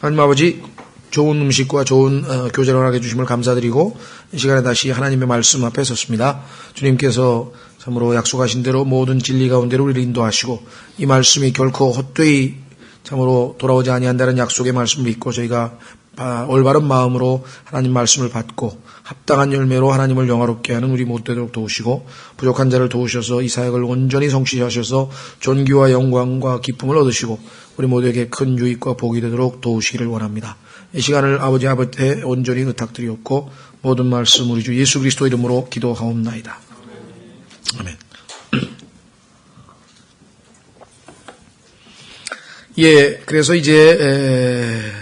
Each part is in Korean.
하나님 아버지, 좋은 음식과 좋은 교제를 허락해 주심을 감사드리고 이 시간에 다시 하나님의 말씀 앞에 섰습니다. 주님께서 참으로 약속하신 대로 모든 진리 가운데로 우리를 인도하시고 이 말씀이 결코 헛되이 참으로 돌아오지 아니한다는 약속의 말씀을 믿고 저희가 올바른 마음으로 하나님 말씀을 받고 합당한 열매로 하나님을 영화롭게 하는 우리 모두 되도록 도우시고 부족한 자를 도우셔서 이 사역을 온전히 성취하셔서 존귀와 영광과 기쁨을 얻으시고 우리 모두에게 큰 유익과 복이 되도록 도우시기를 원합니다. 이 시간을 아버지 앞에 온전히 의탁드리옵고 모든 말씀 우리 주 예수 그리스도 이름으로 기도하옵나이다. 아멘. 예, 그래서 이제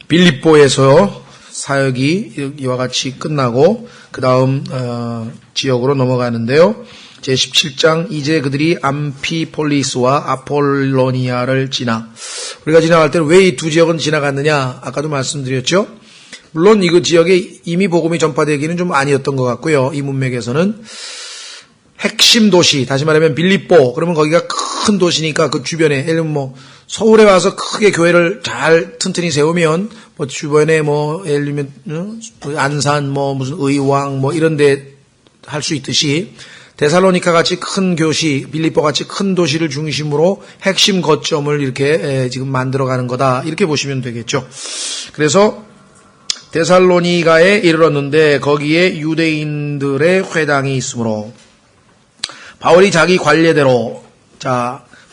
빌립보에서 사역이 이와 같이 끝나고 그 다음 지역으로 넘어가는데요. 제17장 이제 그들이 암피폴리스와 아폴로니아를 지나 우리가 지나갈 때는 왜 이 두 지역은 지나갔느냐 아까도 말씀드렸죠. 물론 이 지역에 이미 복음이 전파되기는 좀 아니었던 것 같고요. 이 문맥에서는 핵심 도시, 다시 말하면 빌립보, 그러면 거기가 큰 도시니까 그 주변에, 예를 들면 뭐, 서울에 와서 크게 교회를 잘 튼튼히 세우면, 뭐, 주변에 예를 들면, 안산, 무슨 의왕, 이런 데 할 수 있듯이, 데살로니카 같이 큰 도시, 빌립보 같이 큰 도시를 중심으로 핵심 거점을 이렇게 지금 만들어가는 거다. 이렇게 보시면 되겠죠. 그래서, 데살로니가에 이르렀는데, 거기에 유대인들의 회당이 있으므로, 바울이 자기 관례대로,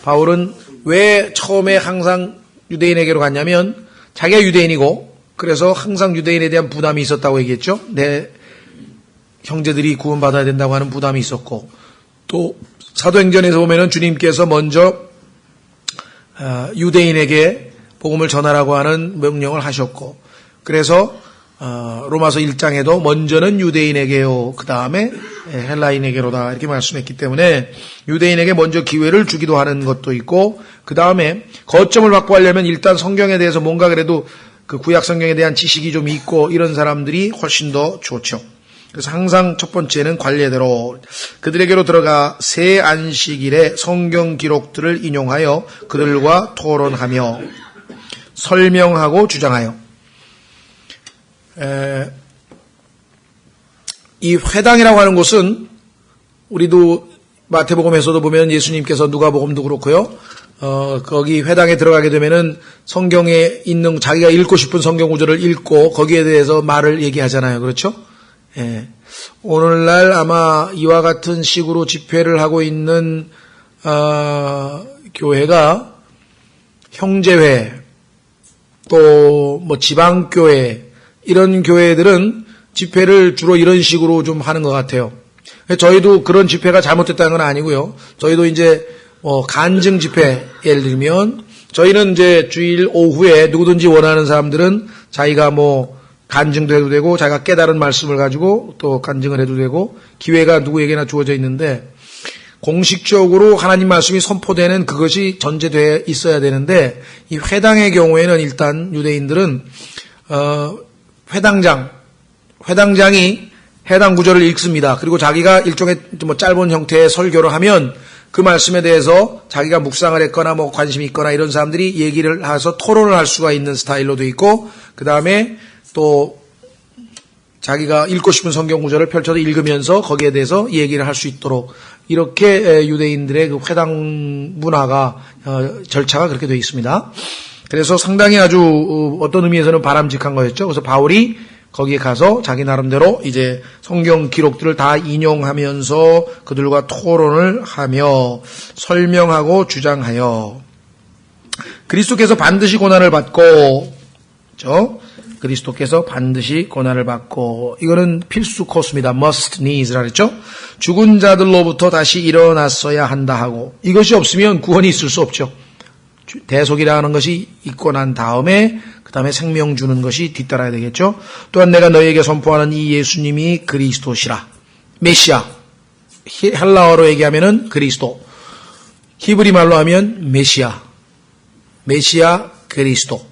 바울은 왜 처음에 항상 유대인에게로 갔냐면 자기가 유대인이고 그래서 항상 유대인에 대한 부담이 있었다고 얘기했죠. 내 형제들이 구원받아야 된다고 하는 부담이 있었고 또 사도행전에서 보면은 주님께서 먼저 유대인에게 복음을 전하라고 하는 명령을 하셨고 그래서 로마서 1장에도 먼저는 유대인에게요. 그 다음에 헬라인에게로다. 이렇게 말씀했기 때문에 유대인에게 먼저 기회를 주기도 하는 것도 있고 그 다음에 거점을 확보하려면 일단 성경에 대해서 뭔가 그래도 그 구약 성경에 대한 지식이 좀 있고 이런 사람들이 훨씬 더 좋죠. 그래서 항상 첫 번째는 관례대로 그들에게로 들어가 새 안식일에 성경 기록들을 인용하여 그들과 토론하며 설명하고 주장하여 이 회당이라고 하는 곳은 우리도 마태복음에서도 보면 예수님께서 누가복음도 그렇고요. 거기 회당에 들어가게 되면은 성경에 있는 자기가 읽고 싶은 성경 구절을 읽고 거기에 대해서 말을 얘기하잖아요. 그렇죠? 예. 오늘날 아마 이와 같은 식으로 집회를 하고 있는 교회가 형제회 또 지방교회 이런 교회들은 집회를 주로 이런 식으로 좀 하는 것 같아요. 저희도 그런 집회가 잘못됐다는 건 아니고요. 저희도 이제 간증 집회 예를 들면 저희는 이제 주일 오후에 누구든지 원하는 사람들은 자기가 간증도 해도 되고 자기가 깨달은 말씀을 가지고 또 간증을 해도 되고 기회가 누구에게나 주어져 있는데 공식적으로 하나님 말씀이 선포되는 그것이 전제되어 있어야 되는데 이 회당의 경우에는 일단 유대인들은 회당장이 해당 구절을 읽습니다. 그리고 자기가 일종의 짧은 형태의 설교를 하면 그 말씀에 대해서 자기가 묵상을 했거나 관심이 있거나 이런 사람들이 얘기를 해서 토론을 할 수가 있는 스타일로도 있고 그 다음에 또 자기가 읽고 싶은 성경 구절을 펼쳐서 읽으면서 거기에 대해서 얘기를 할 수 있도록 이렇게 유대인들의 그 회당 문화가 절차가 그렇게 되어 있습니다. 그래서 상당히 아주 어떤 의미에서는 바람직한 거였죠. 그래서 바울이 거기에 가서 자기 나름대로 이제 성경 기록들을 다 인용하면서 그들과 토론을 하며 설명하고 주장하여 그리스도께서 반드시 고난을 받고 그렇죠? 그리스도께서 반드시 고난을 받고 이거는 필수 코스입니다. must needs라 그랬죠? 죽은 자들로부터 다시 일어났어야 한다 하고 이것이 없으면 구원이 있을 수 없죠. 대속이라는 것이 있고 난 다음에 그 다음에 생명 주는 것이 뒤따라야 되겠죠. 또한 내가 너희에게 선포하는 이 예수님이 그리스도시라. 메시아. 헬라어로 얘기하면은 그리스도. 히브리 말로 하면 메시아. 메시아 그리스도.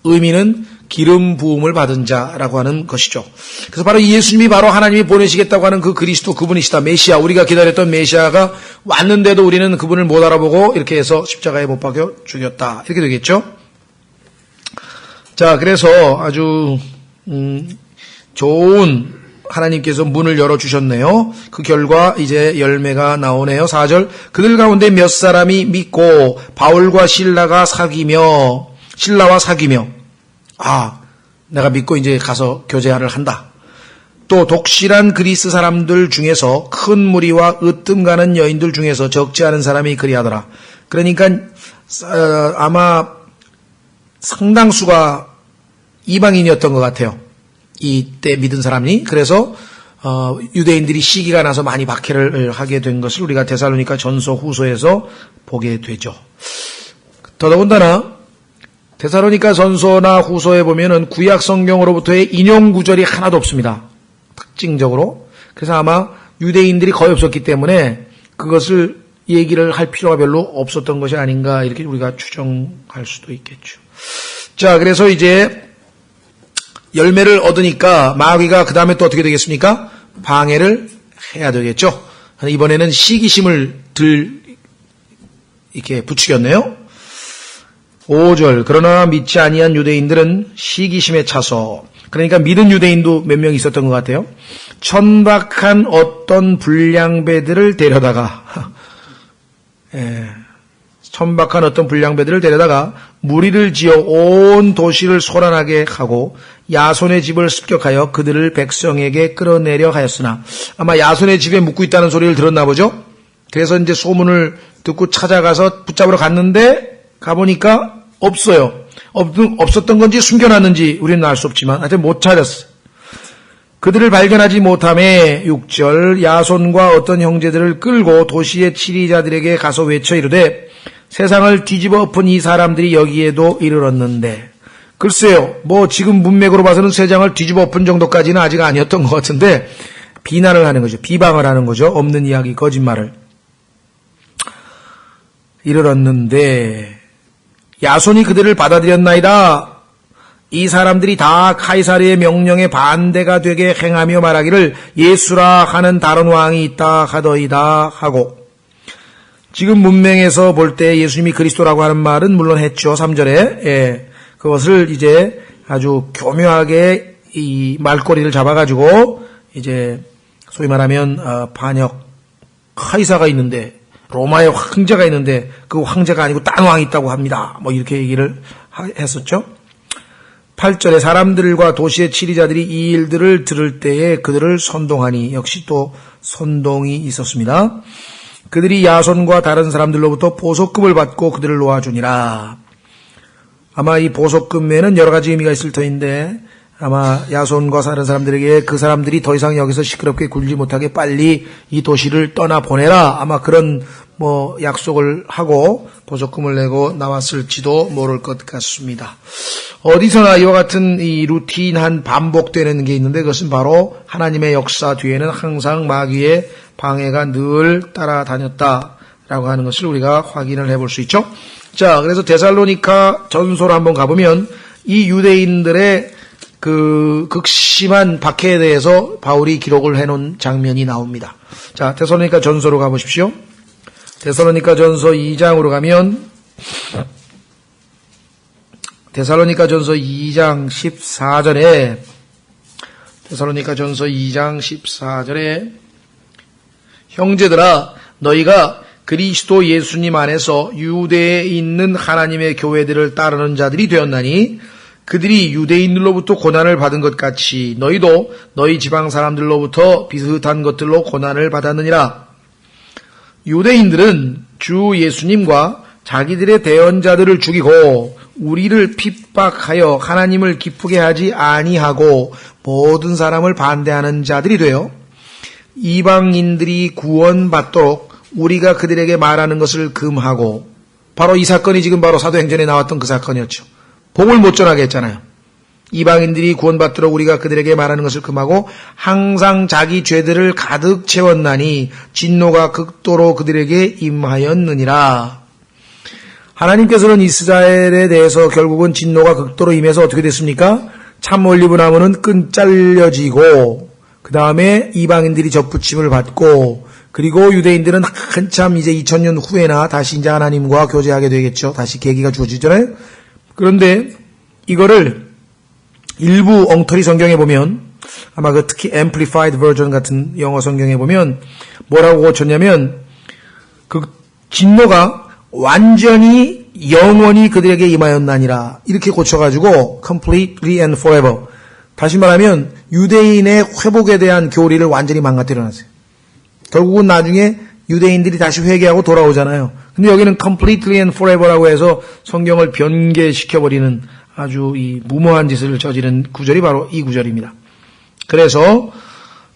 의미는 기름 부음을 받은 자라고 하는 것이죠. 그래서 바로 이 예수님이 바로 하나님이 보내시겠다고 하는 그 그리스도 그분이시다. 메시아, 우리가 기다렸던 메시아가 왔는데도 우리는 그분을 못 알아보고 이렇게 해서 십자가에 못 박여 죽였다. 이렇게 되겠죠. 자, 그래서 아주 좋은 하나님께서 문을 열어주셨네요. 그 결과 이제 열매가 나오네요. 4절. 그들 가운데 몇 사람이 믿고 바울과 신라와 사귀며 내가 믿고 이제 가서 교제를 한다. 또 독실한 그리스 사람들 중에서 큰 무리와 으뜸 가는 여인들 중에서 적지 않은 사람이 그리하더라. 그러니까 아마 상당수가 이방인이었던 것 같아요. 이때 믿은 사람이. 그래서 유대인들이 시기가 나서 많이 박해를 하게 된 것을 우리가 데살로니가 전서 후서에서 보게 되죠. 더더군다나 데살로니가 전서나 후서에 보면은 구약 성경으로부터의 인용 구절이 하나도 없습니다. 특징적으로. 그래서 아마 유대인들이 거의 없었기 때문에 그것을 얘기를 할 필요가 별로 없었던 것이 아닌가 이렇게 우리가 추정할 수도 있겠죠. 자, 그래서 이제 열매를 얻으니까 마귀가 그 다음에 또 어떻게 되겠습니까? 방해를 해야 되겠죠. 이번에는 시기심을 이렇게 부추겼네요. 5절. 그러나 믿지 아니한 유대인들은 시기심에 차서, 그러니까 믿은 유대인도 몇 명 있었던 것 같아요. 천박한 어떤 불량배들을 데려다가 천박한 어떤 불량배들을 데려다가 무리를 지어 온 도시를 소란하게 하고 야손의 집을 습격하여 그들을 백성에게 끌어내려 하였으나, 아마 야손의 집에 묵고 있다는 소리를 들었나 보죠. 그래서 이제 소문을 듣고 찾아가서 붙잡으러 갔는데 가보니까 없어요. 없었던 건지 숨겨놨는지 우리는 알 수 없지만 하여튼 못 찾았어요. 그들을 발견하지 못함에 6절. 야손과 어떤 형제들을 끌고 도시의 치리자들에게 가서 외쳐 이르되 세상을 뒤집어 엎은 이 사람들이 여기에도 이르렀는데, 글쎄요, 지금 문맥으로 봐서는 세상을 뒤집어 엎은 정도까지는 아직 아니었던 것 같은데 비난을 하는 거죠. 비방을 하는 거죠. 없는 이야기, 거짓말을. 이르렀는데 야손이 그들을 받아들였나이다. 이 사람들이 다 카이사르의 명령에 반대가 되게 행하며 말하기를 예수라 하는 다른 왕이 있다 하더이다 하고, 지금 문맥에서 볼 때 예수님이 그리스도라고 하는 말은 물론 했죠. 3절에. 그것을 이제 아주 교묘하게 이 말꼬리를 잡아가지고 이제 소위 말하면 반역 카이사가 있는데, 로마의 황제가 있는데 그 황제가 아니고 딴 왕이 있다고 합니다. 이렇게 얘기를 했었죠. 8절에 사람들과 도시의 치리자들이 이 일들을 들을 때에 그들을 선동하니, 역시 또 선동이 있었습니다. 그들이 야손과 다른 사람들로부터 보석금을 받고 그들을 놓아주니라. 아마 이 보석금에는 여러 가지 의미가 있을 터인데, 아마 야손과 다른 사람들에게 그 사람들이 더 이상 여기서 시끄럽게 굴지 못하게 빨리 이 도시를 떠나보내라, 아마 그런 약속을 하고 보석금을 내고 나왔을지도 모를 것 같습니다. 어디서나 이와 같은 이 루틴한 반복되는 게 있는데, 그것은 바로 하나님의 역사 뒤에는 항상 마귀의 방해가 늘 따라다녔다라고 하는 것을 우리가 확인을 해볼 수 있죠. 자, 그래서 데살로니가 전서로 한번 가보면 이 유대인들의 그 극심한 박해에 대해서 바울이 기록을 해놓은 장면이 나옵니다. 자, 데살로니가 전서로 가보십시오. 데살로니가 전서 2장으로 가면 데살로니가 전서 2장 14절에 데살로니가 전서 2장 14절에 형제들아, 너희가 그리스도 예수님 안에서 유대에 있는 하나님의 교회들을 따르는 자들이 되었나니 그들이 유대인들로부터 고난을 받은 것 같이 너희도 너희 지방 사람들로부터 비슷한 것들로 고난을 받았느니라. 유대인들은 주 예수님과 자기들의 대언자들을 죽이고 우리를 핍박하여 하나님을 기쁘게 하지 아니하고 모든 사람을 반대하는 자들이 되어 이방인들이 구원받도록 우리가 그들에게 말하는 것을 금하고, 바로 이 사건이 지금 바로 사도행전에 나왔던 그 사건이었죠. 복을 못 전하게 했잖아요. 이방인들이 구원받도록 우리가 그들에게 말하는 것을 금하고 항상 자기 죄들을 가득 채웠나니 진노가 극도로 그들에게 임하였느니라. 하나님께서는 이스라엘에 대해서 결국은 진노가 극도로 임해서 어떻게 됐습니까? 참 올리브 나무는 끈 잘려지고 그 다음에 이방인들이 접붙임을 받고, 그리고 유대인들은 한참 이제 2000년 후에나 다시 이제 하나님과 교제하게 되겠죠. 다시 계기가 주어지잖아요. 그런데 이거를 일부 엉터리 성경에 보면 아마 그 특히 Amplified Version 같은 영어 성경에 보면 뭐라고 고쳤냐면 그 진노가 완전히 영원히 그들에게 임하였나니라 이렇게 고쳐가지고 completely and forever. 다시 말하면 유대인의 회복에 대한 교리를 완전히 망가뜨려 놨어요. 결국은 나중에 유대인들이 다시 회개하고 돌아오잖아요. 근데 여기는 completely and forever라고 해서 성경을 변개시켜버리는 아주 이 무모한 짓을 저지른 구절이 바로 이 구절입니다. 그래서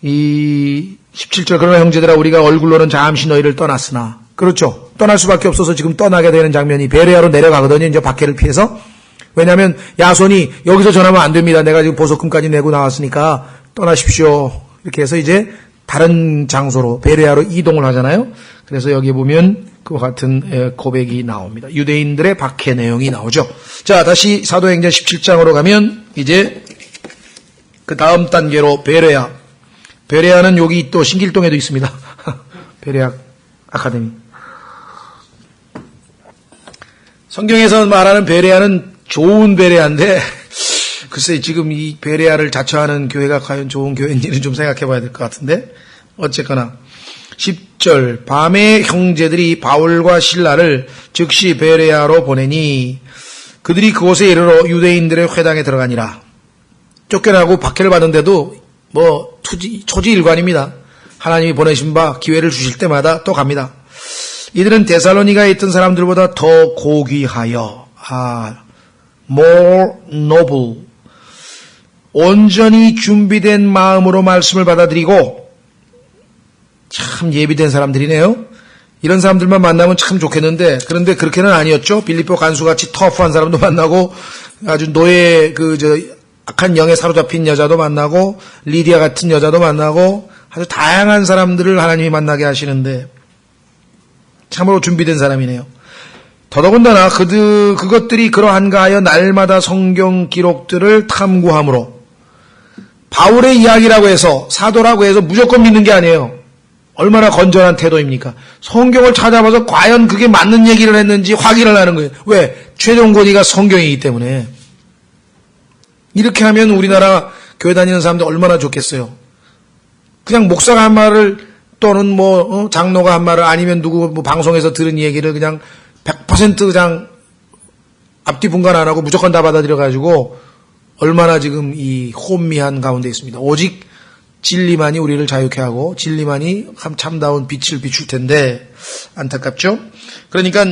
이 17절 그러나 형제들아 우리가 얼굴로는 잠시 너희를 떠났으나 그렇죠. 떠날 수밖에 없어서 지금 떠나게 되는 장면이 베레아로 내려가거든요. 이제 박해를 피해서. 왜냐하면 야손이 여기서 전하면 안 됩니다. 내가 지금 보석금까지 내고 나왔으니까 떠나십시오. 이렇게 해서 이제 다른 장소로 베레아로 이동을 하잖아요. 그래서 여기 보면 그와 같은 고백이 나옵니다. 유대인들의 박해 내용이 나오죠. 자, 다시 사도행전 17장으로 가면 이제 그 다음 단계로 베레아. 베레아는 여기 또 신길동에도 있습니다. 베레아 아카데미. 성경에서 말하는 베레아는 좋은 베레아인데 글쎄 지금 이 베레아를 자처하는 교회가 과연 좋은 교회인지는 좀 생각해 봐야 될 것 같은데 어쨌거나 10절 밤에 형제들이 바울과 실라를 즉시 베레아로 보내니 그들이 그곳에 이르러 유대인들의 회당에 들어가니라. 쫓겨나고 박해를 받는데도 뭐 초지일관입니다. 하나님이 보내신 바 기회를 주실 때마다 또 갑니다. 이들은 데살로니가에 있던 사람들보다 더 고귀하여 more noble 온전히 준비된 마음으로 말씀을 받아들이고 참 예비된 사람들이네요. 이런 사람들만 만나면 참 좋겠는데 그런데 그렇게는 아니었죠. 빌립보 간수같이 터프한 사람도 만나고 아주 노예 악한 영에 사로잡힌 여자도 만나고 리디아 같은 여자도 만나고 아주 다양한 사람들을 하나님이 만나게 하시는데 참으로 준비된 사람이네요. 더더군다나 그것들이 그러한가 하여 날마다 성경 기록들을 탐구함으로 바울의 이야기라고 해서 사도라고 해서 무조건 믿는 게 아니에요. 얼마나 건전한 태도입니까? 성경을 찾아봐서 과연 그게 맞는 얘기를 했는지 확인을 하는 거예요. 왜? 최종 권위가 성경이기 때문에. 이렇게 하면 우리나라 교회 다니는 사람들 얼마나 좋겠어요. 그냥 목사가 한 말을 또는 장로가 한 말을 아니면 누구 방송에서 들은 얘기를 그냥 100% 그냥 앞뒤 분간 안 하고 무조건 다 받아들여가지고 얼마나 지금 이 혼미한 가운데 있습니다. 오직 진리만이 우리를 자유케 하고 진리만이 참다운 빛을 비출 텐데 안타깝죠? 그러니까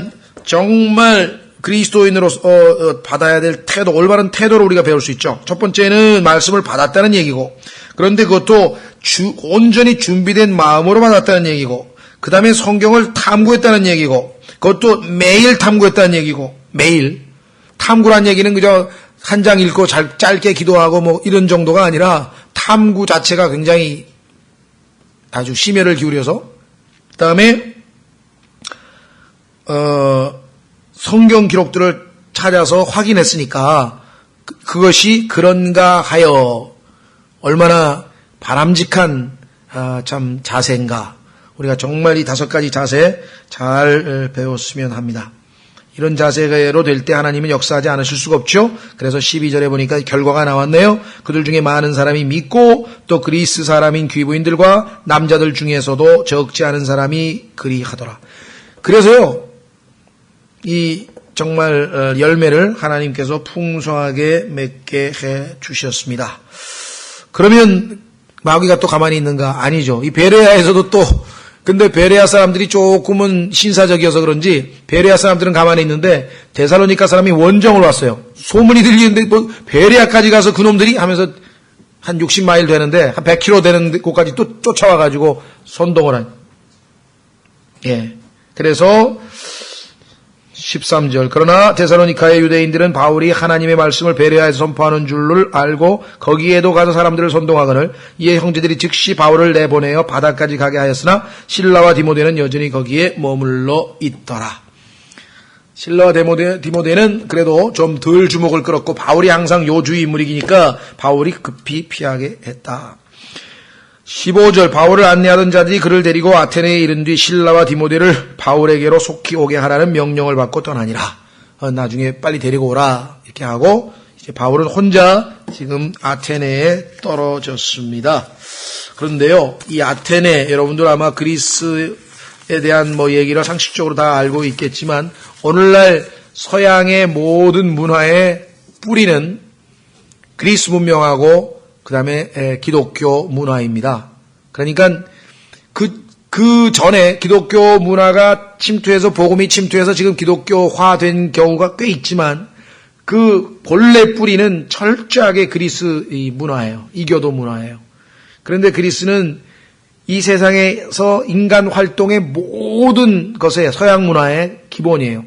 정말 그리스도인으로서 받아야 될 태도, 올바른 태도를 우리가 배울 수 있죠. 첫 번째는 말씀을 받았다는 얘기고 그런데 그것도 온전히 준비된 마음으로 받았다는 얘기고 그 다음에 성경을 탐구했다는 얘기고 그것도 매일 탐구했다는 얘기고 매일 탐구란 얘기는 그저 한 장 읽고 짧게 기도하고 이런 정도가 아니라 탐구 자체가 굉장히 아주 심혈을 기울여서 그 다음에 성경 기록들을 찾아서 확인했으니까 그것이 그런가 하여 얼마나 바람직한 참 자세인가. 우리가 정말 이 5가지 자세 잘 배웠으면 합니다. 이런 자세로 될 때 하나님은 역사하지 않으실 수가 없죠. 그래서 12절에 보니까 결과가 나왔네요. 그들 중에 많은 사람이 믿고 또 그리스 사람인 귀부인들과 남자들 중에서도 적지 않은 사람이 그리하더라. 그래서요. 이 정말 열매를 하나님께서 풍성하게 맺게 해 주셨습니다. 그러면 마귀가 또 가만히 있는가? 아니죠. 이 베레아에서도 근데 베레아 사람들이 조금은 신사적이어서 그런지 베레아 사람들은 가만히 있는데 데살로니가 사람이 원정을 왔어요. 소문이 들리는데 베레아까지 가서 그놈들이 하면서 한 60마일 되는데 한 100km 되는 곳까지 또 쫓아와가지고 선동을 한. 예. 그래서 13절 그러나 데살로니카의 유대인들은 바울이 하나님의 말씀을 베레아에서 선포하는 줄을 알고 거기에도 가서 사람들을 선동하거늘 이에 형제들이 즉시 바울을 내보내어 바다까지 가게 하였으나 실라와 디모데는 여전히 거기에 머물러 있더라. 실라와 디모데는 그래도 좀 덜 주목을 끌었고 바울이 항상 요주의 인물이니까 바울이 급히 피하게 했다. 15절 바울을 안내하던 자들이 그를 데리고 아테네에 이른 뒤 실라와 디모데를 바울에게로 속히 오게 하라는 명령을 받고 떠나니라. 나중에 빨리 데리고 오라 이렇게 하고 이제 바울은 혼자 지금 아테네에 떨어졌습니다. 그런데요, 이 아테네, 여러분들 아마 그리스에 대한 얘기를 상식적으로 다 알고 있겠지만, 오늘날 서양의 모든 문화의 뿌리는 그리스 문명하고, 그 다음에 기독교 문화입니다. 그러니까 그 전에 기독교 문화가 침투해서, 복음이 침투해서 지금 기독교화된 경우가 꽤 있지만, 그 본래 뿌리는 철저하게 그리스 문화예요. 이교도 문화예요. 그런데 그리스는 이 세상에서 인간 활동의 모든 것의 서양 문화의 기본이에요.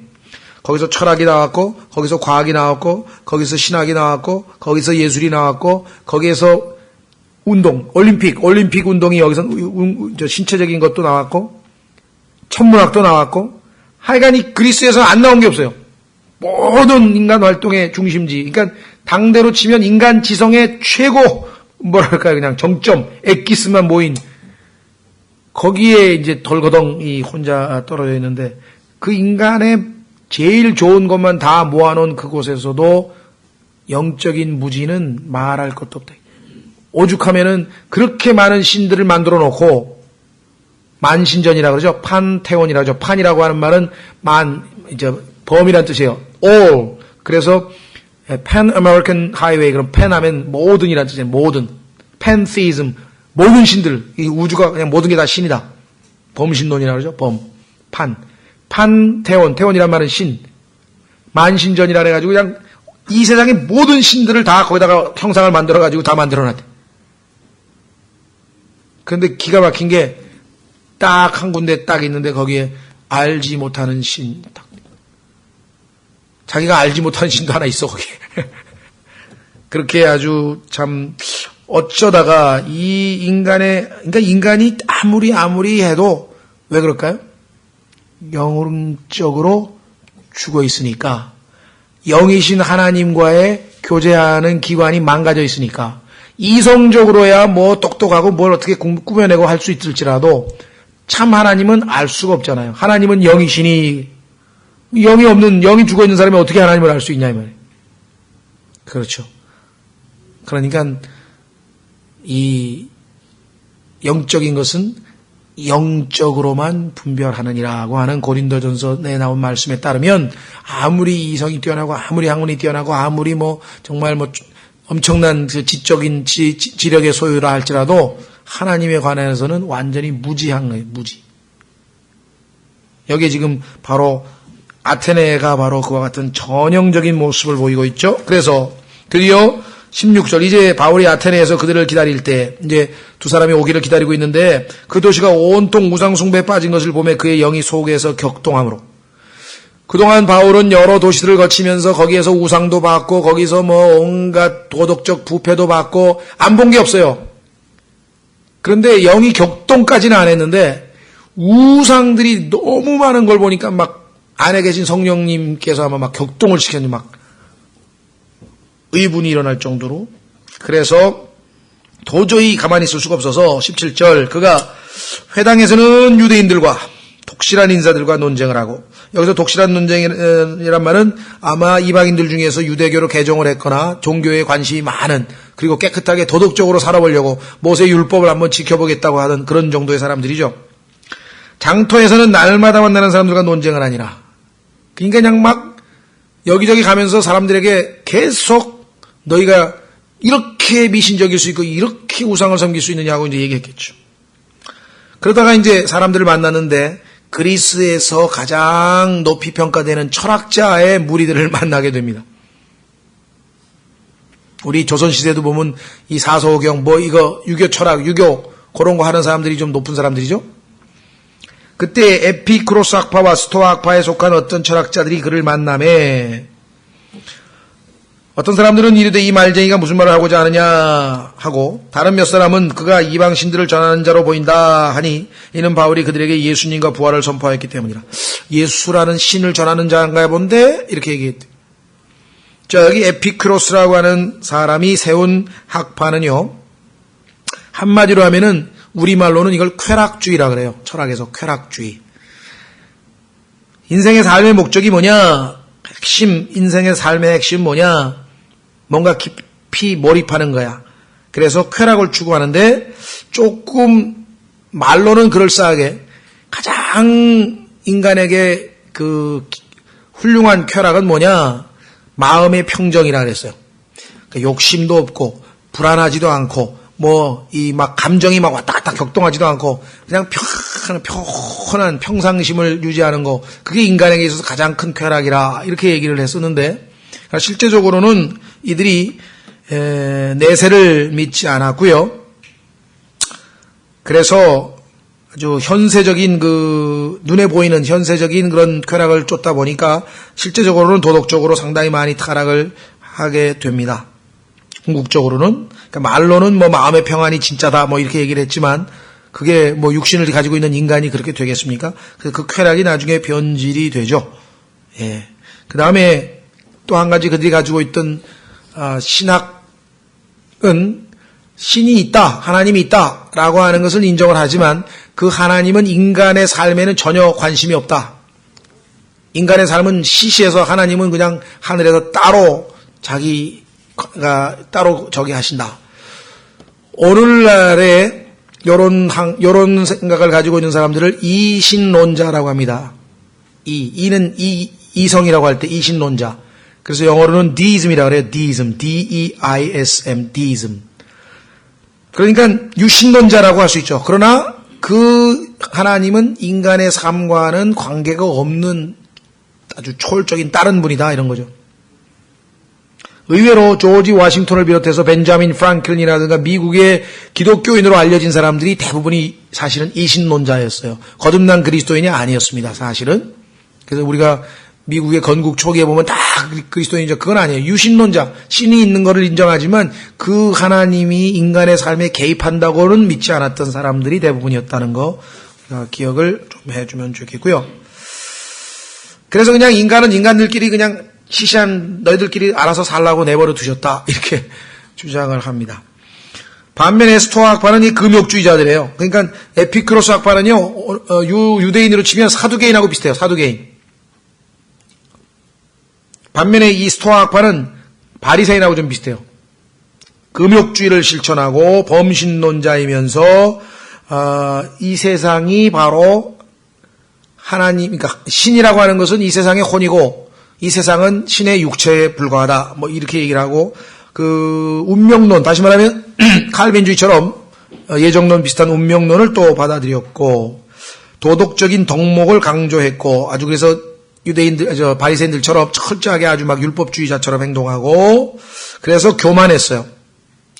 거기서 철학이 나왔고, 거기서 과학이 나왔고, 거기서 신학이 나왔고, 거기서 예술이 나왔고, 거기에서 운동, 올림픽 운동이 여기서 신체적인 것도 나왔고, 천문학도 나왔고, 하여간 이 그리스에서 안 나온 게 없어요. 모든 인간 활동의 중심지. 그러니까 당대로 치면 인간 지성의 최고 뭐랄까요, 그냥 정점, 엑기스만 모인 거기에 이제 덜거덩이 혼자 떨어져 있는데, 그 인간의 제일 좋은 것만 다 모아놓은 그곳에서도 영적인 무지는 말할 것도 없다. 오죽하면은 그렇게 많은 신들을 만들어 놓고, 만신전이라 그러죠. 판테온이라 그러죠. 판이라고 하는 말은 범이란 뜻이에요. all. 그래서 Pan American Highway, 그럼 pen 하면 모든이란 뜻이에요. 모든. pantheism. 모든 신들. 이 우주가 그냥 모든 게 다 신이다. 범신론이라 그러죠. 태원이란 말은 신. 만신전이라 해가지고 그냥 이 세상의 모든 신들을 다 거기다가 형상을 만들어가지고 다 만들어놨대. 그런데 기가 막힌 게 딱 한 군데 딱 있는데 거기에 알지 못하는 신. 딱. 자기가 알지 못하는 신도 하나 있어, 거기에. 그렇게 아주 참 어쩌다가 그러니까 인간이 아무리 해도 왜 그럴까요? 영적으로 죽어 있으니까, 영이신 하나님과의 교제하는 기관이 망가져 있으니까, 이성적으로야 똑똑하고 뭘 어떻게 꾸며내고 할 수 있을지라도 참 하나님은 알 수가 없잖아요. 하나님은 영이시니, 영이 죽어 있는 사람이 어떻게 하나님을 알 수 있냐 이 말이에요. 그렇죠. 그러니까 이 영적인 것은 영적으로만 분별하느니라고 하는 고린도전서에 나온 말씀에 따르면, 아무리 이성이 뛰어나고 아무리 학문이 뛰어나고 아무리 정말 엄청난 그 지적인 지력의 소유라 할지라도 하나님에 관해서는 완전히 무지한 거예요. 무지. 여기에 지금 바로 아테네가 바로 그와 같은 전형적인 모습을 보이고 있죠. 그래서 드디어 16절, 이제 바울이 아테네에서 그들을 기다릴 때 이제 두 사람이 오기를 기다리고 있는데, 그 도시가 온통 우상 숭배에 빠진 것을 보며 그의 영이 속에서 격동함으로, 그동안 바울은 여러 도시들을 거치면서 거기에서 우상도 받고 거기서 온갖 도덕적 부패도 받고 안 본 게 없어요. 그런데 영이 격동까지는 안 했는데 우상들이 너무 많은 걸 보니까 안에 계신 성령님께서 아마 격동을 시켰는데 의분이 일어날 정도로. 그래서 도저히 가만히 있을 수가 없어서 17절, 그가 회당에서는 유대인들과 독실한 인사들과 논쟁을 하고, 여기서 독실한 논쟁이란 말은 아마 이방인들 중에서 유대교로 개종을 했거나 종교에 관심이 많은, 그리고 깨끗하게 도덕적으로 살아보려고 모세 율법을 한번 지켜보겠다고 하는 그런 정도의 사람들이죠. 장터에서는 날마다 만나는 사람들과 논쟁을 하니라. 그러니까 그냥 여기저기 가면서 사람들에게 계속 너희가 이렇게 미신적일 수 있고 이렇게 우상을 섬길 수 있느냐고 이제 얘기했겠죠. 그러다가 이제 사람들을 만났는데 그리스에서 가장 높이 평가되는 철학자의 무리들을 만나게 됩니다. 우리 조선시대도 보면 이 사서오경 유교 철학, 유교 그런 거 하는 사람들이 좀 높은 사람들이죠. 그때 에피크로스 학파와 스토아 학파에 속한 어떤 철학자들이 그를 만나매, 어떤 사람들은 이르되 이 말쟁이가 무슨 말을 하고자 하느냐 하고, 다른 몇 사람은 그가 이방 신들을 전하는 자로 보인다 하니, 이는 바울이 그들에게 예수님과 부활을 선포하였기 때문이라. 예수라는 신을 전하는 자인가 본데 이렇게 얘기했대. 여기 에피크로스라고 하는 사람이 세운 학파는요, 한마디로 하면은 우리말로는 이걸 쾌락주의라 그래요. 철학에서 쾌락주의. 인생의 삶의 목적이 뭐냐? 인생의 삶의 핵심 뭐냐? 뭔가 깊이 몰입하는 거야. 그래서 쾌락을 추구하는데 조금 말로는 그럴싸하게 가장 인간에게 그 훌륭한 쾌락은 뭐냐? 마음의 평정이라 그랬어요. 그러니까 욕심도 없고 불안하지도 않고 뭐 이 막 감정이 막 왔다 갔다 격동하지도 않고 그냥 편안한 평상심을 유지하는 거, 그게 인간에게 있어서 가장 큰 쾌락이라 이렇게 얘기를 했었는데, 실제적으로는 이들이 내세를 믿지 않았고요. 그래서 아주 현세적인 그 눈에 보이는 현세적인 그런 쾌락을 쫓다 보니까 실제적으로는 도덕적으로 상당히 많이 타락을 하게 됩니다. 궁극적으로는, 그러니까 말로는 뭐 마음의 평안이 진짜다 뭐 이렇게 얘기를 했지만 그게 뭐 육신을 가지고 있는 인간이 그렇게 되겠습니까? 그 쾌락이 나중에 변질이 되죠. 예. 그 다음에 또 한 가지 그들이 가지고 있던 신학은 신이 있다, 하나님이 있다라고 하는 것을 인정을 하지만 그 하나님은 인간의 삶에는 전혀 관심이 없다. 인간의 삶은 시시해서 하나님은 그냥 하늘에서 따로 자기가 따로 저기 하신다. 오늘날에 요런 생각을 가지고 있는 사람들을 이신론자라고 합니다. 이는 이성이라고 할 때 이신론자. 그래서 영어로는 deism이라고 그래요. deism, D-E-I-S-M, deism. 그러니까 유신론자라고 할 수 있죠. 그러나 그 하나님은 인간의 삶과는 관계가 없는 아주 초월적인 다른 분이다, 이런 거죠. 의외로 조지 워싱턴을 비롯해서 벤자민 프랑클린이라든가 미국의 기독교인으로 알려진 사람들이 대부분이 사실은 이신론자였어요. 거듭난 그리스도인이 아니었습니다, 사실은. 그래서 우리가 미국의 건국 초기에 보면 다 그리스도인이죠. 그건 아니에요. 유신론자, 신이 있는 것을 인정하지만 그 하나님이 인간의 삶에 개입한다고는 믿지 않았던 사람들이 대부분이었다는 거 기억을 좀 해주면 좋겠고요. 그래서 그냥 인간은 인간들끼리 그냥 시시한 너희들끼리 알아서 살라고 내버려 두셨다, 이렇게 주장을 합니다. 반면에 스토아 학파는 이 금욕주의자들이에요. 그러니까 에피크로스 학파는요, 유대인으로 치면 사두개인하고 비슷해요. 사두개인. 반면에 이 스토아 학파는 바리새인하고 좀 비슷해요. 금욕주의를 실천하고 범신론자이면서 이 세상이 바로 하나님, 그러니까 신이라고 하는 것은 이 세상의 혼이고 이 세상은 신의 육체에 불과하다, 뭐 이렇게 얘기를 하고, 그 운명론, 다시 말하면 칼빈주의처럼 예정론 비슷한 운명론을 또 받아들였고, 도덕적인 덕목을 강조했고, 아주 그래서 유대인들, 바리새인들처럼 철저하게 아주 막 율법주의자처럼 행동하고, 그래서 교만했어요.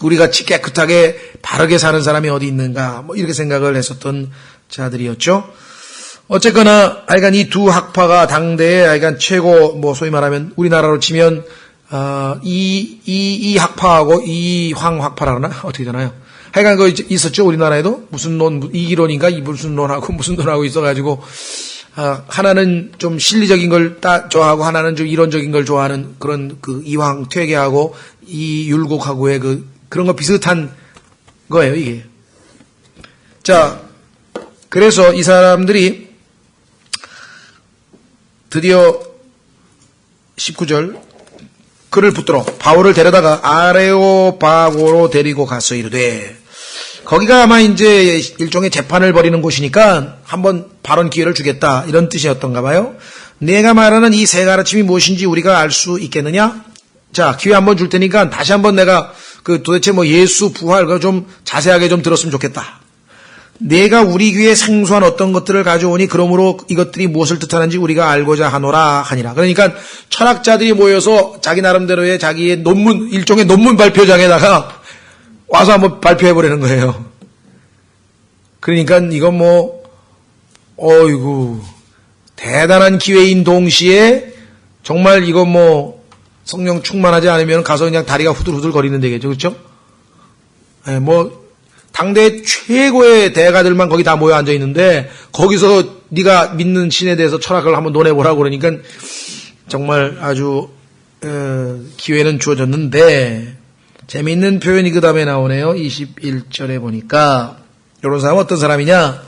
우리 같이 깨끗하게 바르게 사는 사람이 어디 있는가, 뭐 이렇게 생각을 했었던 자들이었죠. 어쨌거나 하여간 이 두 학파가 당대에 하여간 최고, 뭐 소위 말하면 우리나라로 치면 이 학파하고 이황 학파라 그러나 어떻게 되나요? 하여간 그 있었죠, 우리나라에도. 무슨 논, 이기론인가 무슨 논하고 무슨 논하고 있어가지고 하나는 좀 실리적인 걸 좋아하고 하나는 좀 이론적인 걸 좋아하는 그런 그 이황 퇴계하고 이율곡하고의 그런 거 비슷한 거예요, 이게. 자, 그래서 이 사람들이 드디어 19절 그를 붙들어 바울을 데려다가 아레오바고로 데리고 가서 이르되, 거기가 아마 이제 일종의 재판을 벌이는 곳이니까 한번 발언 기회를 주겠다, 이런 뜻이었던가 봐요. 내가 말하는 이 세 가르침이 무엇인지 우리가 알 수 있겠느냐? 자, 기회 한번 줄 테니까 다시 한번 내가 도대체 뭐 예수 부활 그거 좀 자세하게 좀 들었으면 좋겠다. 내가 우리 귀에 생소한 어떤 것들을 가져오니 그러므로 이것들이 무엇을 뜻하는지 우리가 알고자 하노라 하니라. 그러니까 철학자들이 모여서 자기 나름대로의 자기의 논문, 일종의 논문 발표장에다가 와서 한번 발표해보려는 거예요. 그러니까 이건 뭐 어이구 대단한 기회인 동시에 정말 이건 뭐 성령 충만하지 않으면 가서 그냥 다리가 후들후들 거리는 데겠죠. 그렇죠? 네, 뭐 당대 최고의 대가들만 거기 다 모여 앉아 있는데 거기서 네가 믿는 신에 대해서 철학을 한번 논해보라고 그러니까 정말 아주 기회는 주어졌는데, 재미있는 표현이 그 다음에 나오네요. 21절에 보니까 이런 사람은 어떤 사람이냐?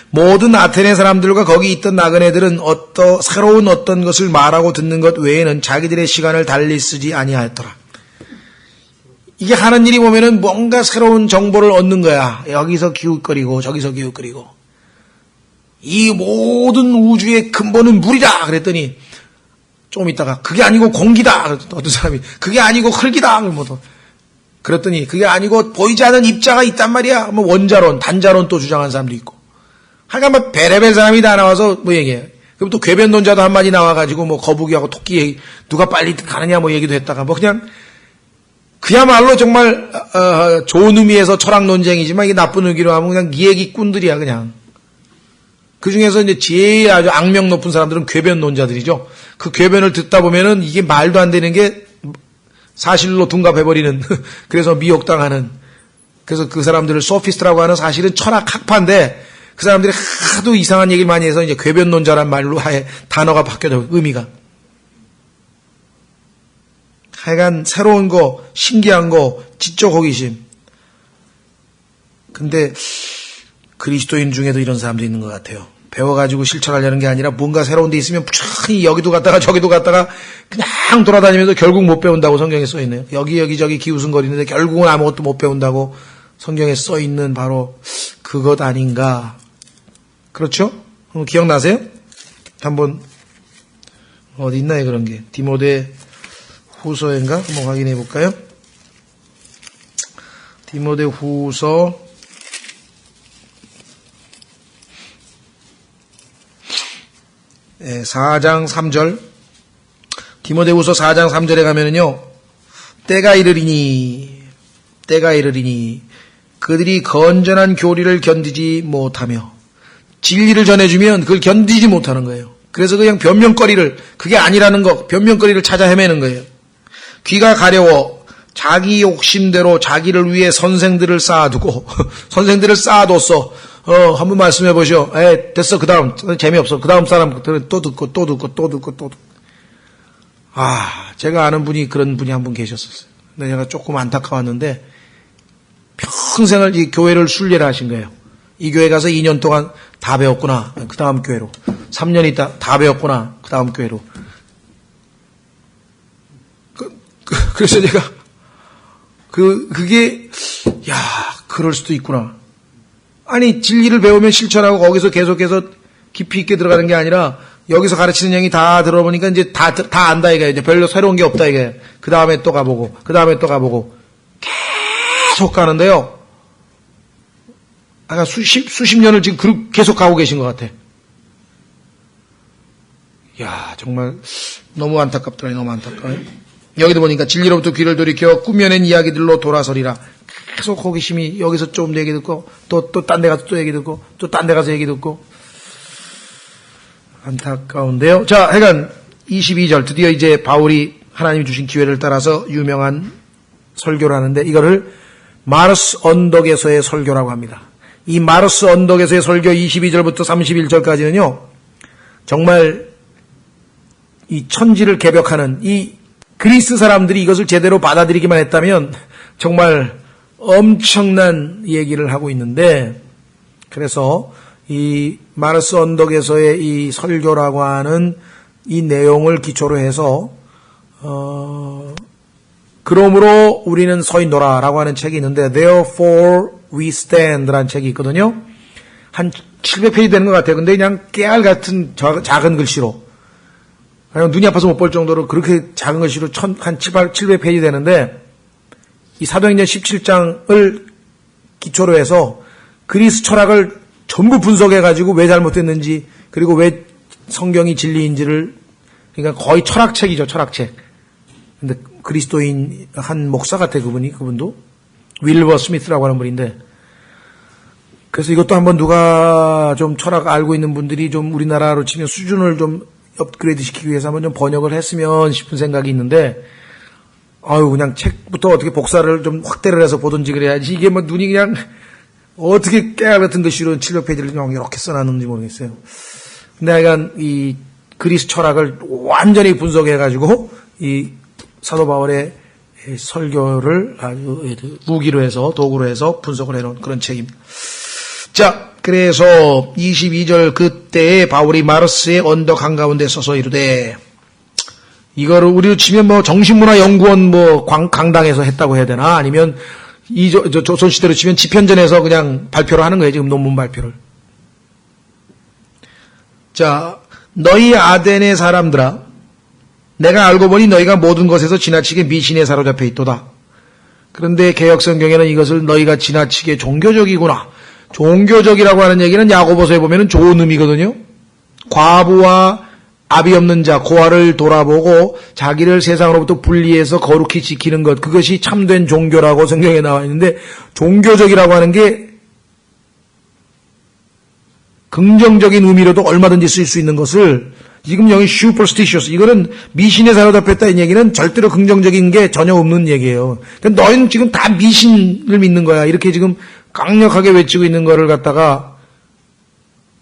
모든 아테네 사람들과 거기 있던 나그네들은 새로운 어떤 것을 말하고 듣는 것 외에는 자기들의 시간을 달리 쓰지 아니하였더라. 이게 하는 일이 보면은 뭔가 새로운 정보를 얻는 거야. 여기서 기웃거리고 저기서 기웃거리고. 이 모든 우주의 근본은 물이다 그랬더니 좀 있다가 그게 아니고 공기다. 어떤 사람이 그게 아니고 흙이다. 그랬더니 그게 아니고 보이지 않는 입자가 있단 말이야. 뭐 원자론, 단자론 또 주장한 사람도 있고. 하여간 뭐 베레벨 사람이 다 나와서 뭐 얘기해. 그럼 또 궤변론자도 한마디 나와가지고 뭐 거북이하고 토끼 얘기, 누가 빨리 가느냐 뭐 얘기도 했다가 뭐 그냥 그야말로 정말 좋은 의미에서 철학 논쟁이지만 이게 나쁜 의미로 하면 그냥 얘기꾼들이야 그냥. 그 중에서 이제 제일 아주 악명 높은 사람들은 궤변론자들이죠. 그 궤변을 듣다 보면은 이게 말도 안 되는 게 사실로 둔갑해버리는 그래서 미혹당하는 그래서 그 사람들을 소피스트라고 하는 사실은 철학 학파인데 그 사람들이 하도 이상한 얘기를 많이 해서 이제 궤변론자란 말로 아예 단어가 바뀌어져 의미가. 하여간 새로운 거, 신기한 거, 지적 호기심. 근데 그리스도인 중에도 이런 사람도 있는 것 같아요. 배워가지고 실천하려는 게 아니라 뭔가 새로운 데 있으면 부천히 여기도 갔다가 저기도 갔다가 그냥 돌아다니면서 결국 못 배운다고 성경에 써있네요. 여기저기 기웃음거리는데 결국은 아무것도 못 배운다고 성경에 써있는 바로 그것 아닌가. 그렇죠? 기억나세요? 한번 어디 있나요 그런 게. 디모데 후서인가? 한번 확인해 볼까요? 디모데 후서 4장 3절. 디모데후서 4장 3절에 가면은요. 때가 이르리니 그들이 건전한 교리를 견디지 못하며 진리를 전해주면 그걸 견디지 못하는 거예요. 그래서 그냥 변명거리를 그게 아니라는 거 변명거리를 찾아 헤매는 거예요. 귀가 가려워 자기 욕심대로 자기를 위해 선생들을 쌓아두고 선생들을 쌓아뒀어. 한번 말씀해 보시오. 됐어. 그 다음 재미없어. 그 다음 사람 또 듣고. 제가 아는 분이 그런 분이 한 분 계셨었어요. 근데 제가 조금 안타까웠는데 평생을 이 교회를 순례를 하신 거예요. 이 교회 가서 2년 동안 다 배웠구나. 그 다음 교회로. 3년 있다 다 배웠구나. 그 다음 교회로. 그래서 제가 그게 그럴 수도 있구나. 아니 진리를 배우면 실천하고 거기서 계속해서 깊이 있게 들어가는 게 아니라 여기서 가르치는 얘기 다 들어보니까 이제 다 안다 이게 이제 별로 새로운 게 없다 이게. 그 다음에 또 가보고 계속 가는데요. 아까 수십 년을 지금 계속 가고 계신 것 같아. 정말 너무 안타깝더라. 너무 안타까워요. 여기도 보니까 진리로부터 귀를 돌이켜 꾸며낸 이야기들로 돌아서리라. 계속 호기심이 여기서 좀 얘기 듣고 또 딴 데 가서 또 얘기 듣고 또 딴 데 가서 얘기 듣고 안타까운데요. 자, 하여간 22절 드디어 이제 바울이 하나님이 주신 기회를 따라서 유명한 설교를 하는데 이거를 마르스 언덕에서의 설교라고 합니다. 이 마르스 언덕에서의 설교 22절부터 31절까지는요. 정말 이 천지를 개벽하는 이 그리스 사람들이 이것을 제대로 받아들이기만 했다면 정말 엄청난 얘기를 하고 있는데 그래서 이 마르스 언덕에서의 이 설교라고 하는 이 내용을 기초로 해서 그러므로 우리는 서 있노라라고 하는 책이 있는데 Therefore we stand라는 책이 있거든요. 한 700페이지 되는 것 같아요. 근데 그냥 깨알 같은 작은 글씨로 그냥 눈이 아파서 못 볼 정도로 그렇게 작은 글씨로 한 700페이지 되는데 이 사도행전 17장을 기초로 해서 그리스 철학을 전부 분석해가지고 왜 잘못됐는지 그리고 왜 성경이 진리인지를 그러니까 거의 철학책이죠. 철학책. 근데 그리스도인 한 목사 같아 그분도 윌버 스미스라고 하는 분인데 그래서 이것도 한번 누가 좀 철학 알고 있는 분들이 좀 우리나라로 치면 수준을 좀 업그레이드 시키기 위해서 한번 좀 번역을 했으면 싶은 생각이 있는데 그냥 책부터 어떻게 복사를 좀 확대를 해서 보든지 그래야지 이게 뭐 눈이 그냥 어떻게 깨알 같은 글씨로 700페이지를 그냥 이렇게 써놨는지 모르겠어요. 근데 하여간 이 그리스 철학을 완전히 분석해가지고 이 사도 바울의 설교를 아주 무기로 해서 도구로 해서 분석을 해놓은 그런 책입니다. 자, 그래서 22절 그때에 바울이 마르스의 언덕 한가운데 서서 이르되, 이거를 우리로 치면 뭐 정신문화연구원 뭐 강당에서 했다고 해야 되나? 아니면 조선시대로 치면 집현전에서 그냥 발표를 하는 거예요. 지금 논문 발표를. 자, 너희 아덴의 사람들아, 내가 알고 보니 너희가 모든 것에서 지나치게 미신에 사로잡혀 있도다. 그런데 개역성경에는 이것을 너희가 지나치게 종교적이구나. 종교적이라고 하는 얘기는 야고보서에 보면은 좋은 의미거든요. 과부와 압이 없는 자, 고아를 돌아보고 자기를 세상으로부터 분리해서 거룩히 지키는 것, 그것이 참된 종교라고 성경에 나와 있는데, 종교적이라고 하는 게 긍정적인 의미로도 얼마든지 쓸 수 있는 것을, 지금 여기 superstitious, 이거는 미신에 사로잡혔다 이 얘기는 절대로 긍정적인 게 전혀 없는 얘기예요. 그러니까 너희는 지금 다 미신을 믿는 거야. 이렇게 지금 강력하게 외치고 있는 거를 갖다가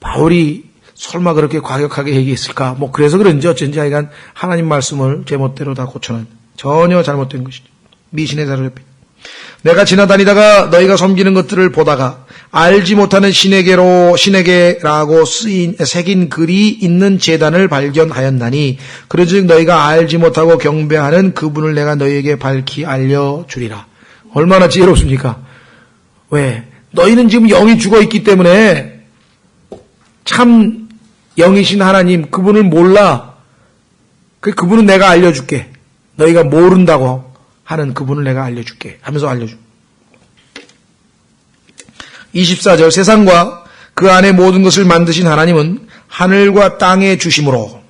바울이 설마 그렇게 과격하게 얘기했을까? 뭐 그래서 그런지 어쩐지 하여간 하나님 말씀을 제멋대로 다 고쳐놓은, 전혀 잘못된 것이죠. 미신에 사로잡혀. 내가 지나다니다가 너희가 섬기는 것들을 보다가 알지 못하는 신에게라고 새긴 글이 있는 제단을 발견하였나니, 그러즉 너희가 알지 못하고 경배하는 그분을 내가 너희에게 밝히 알려주리라. 얼마나 지혜롭습니까? 왜? 너희는 지금 영이 죽어있기 때문에 참 영이신 하나님, 그분을 몰라. 그분은 내가 알려줄게. 너희가 모른다고 하는 그분을 내가 알려줄게 하면서 알려줘. 24절, 세상과 그 안에 모든 것을 만드신 하나님은 하늘과 땅의 주심으로,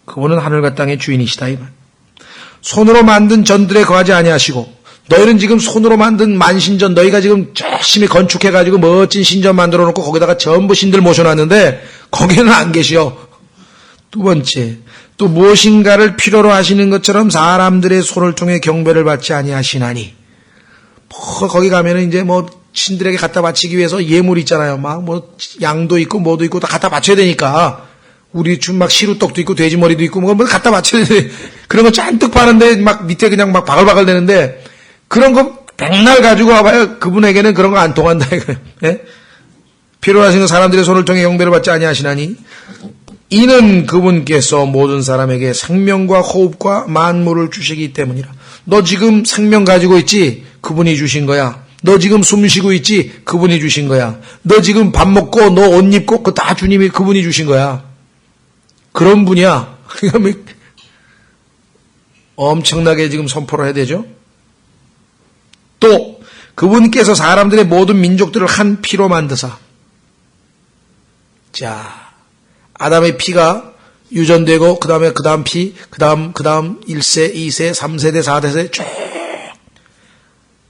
그분은 하늘과 땅의 주인이시다 이 말. 손으로 만든 전들에 거하지 아니하시고, 너희는 지금 손으로 만든 만신전, 너희가 지금 열심히 건축해가지고 멋진 신전 만들어 놓고 거기다가 전부 신들 모셔놨는데 거기는 안 계시오. 두 번째, 또 무엇인가를 필요로 하시는 것처럼 사람들의 손을 통해 경배를 받지 아니하시나니, 거기 가면은 이제 뭐 신들에게 갖다 바치기 위해서 예물 있잖아요. 막 뭐 양도 있고 뭐도 있고 다 갖다 바쳐야 되니까, 우리 좀 막 시루떡도 있고 돼지머리도 있고 뭐 갖다 바쳐야 돼. 그런 거 잔뜩 파는데 막 밑에 그냥 막 바글바글 되는데, 그런 거 백날 가지고 와봐요. 그분에게는 그런 거 안 통한다 이거예요. 예? 필요하신 사람들의 손을 통해 경배를 받지 아니하시나니, 이는 그분께서 모든 사람에게 생명과 호흡과 만물을 주시기 때문이라. 너 지금 생명 가지고 있지? 그분이 주신 거야. 너 지금 숨 쉬고 있지? 그분이 주신 거야. 너 지금 밥 먹고 너 옷 입고 그거 다 주님이, 그분이 주신 거야. 그런 분이야. 엄청나게 지금 선포를 해야 되죠. 또 그분께서 사람들의 모든 민족들을 한 피로 만드사. 자, 아담의 피가 유전되고 그 다음 피, 그 다음 1세, 2세, 3세대, 4세대 쭉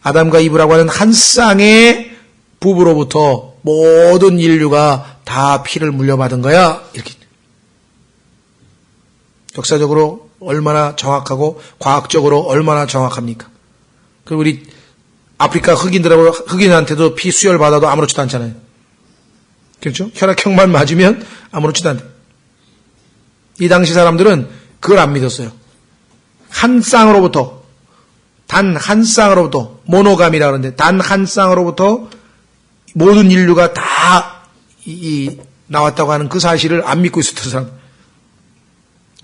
아담과 이브라고 하는 한 쌍의 부부로부터 모든 인류가 다 피를 물려받은 거야. 이렇게 역사적으로 얼마나 정확하고 과학적으로 얼마나 정확합니까? 그리고 우리 아프리카 흑인한테도 피 수혈 받아도 아무렇지도 않잖아요. 그렇죠? 혈액형만 맞으면 아무렇지도 않대. 이 당시 사람들은 그걸 안 믿었어요. 한 쌍으로부터, 단 한 쌍으로부터, 모노감이라 그러는데 단 한 쌍으로부터 모든 인류가 다 나왔다고 하는 그 사실을 안 믿고 있었던 사람.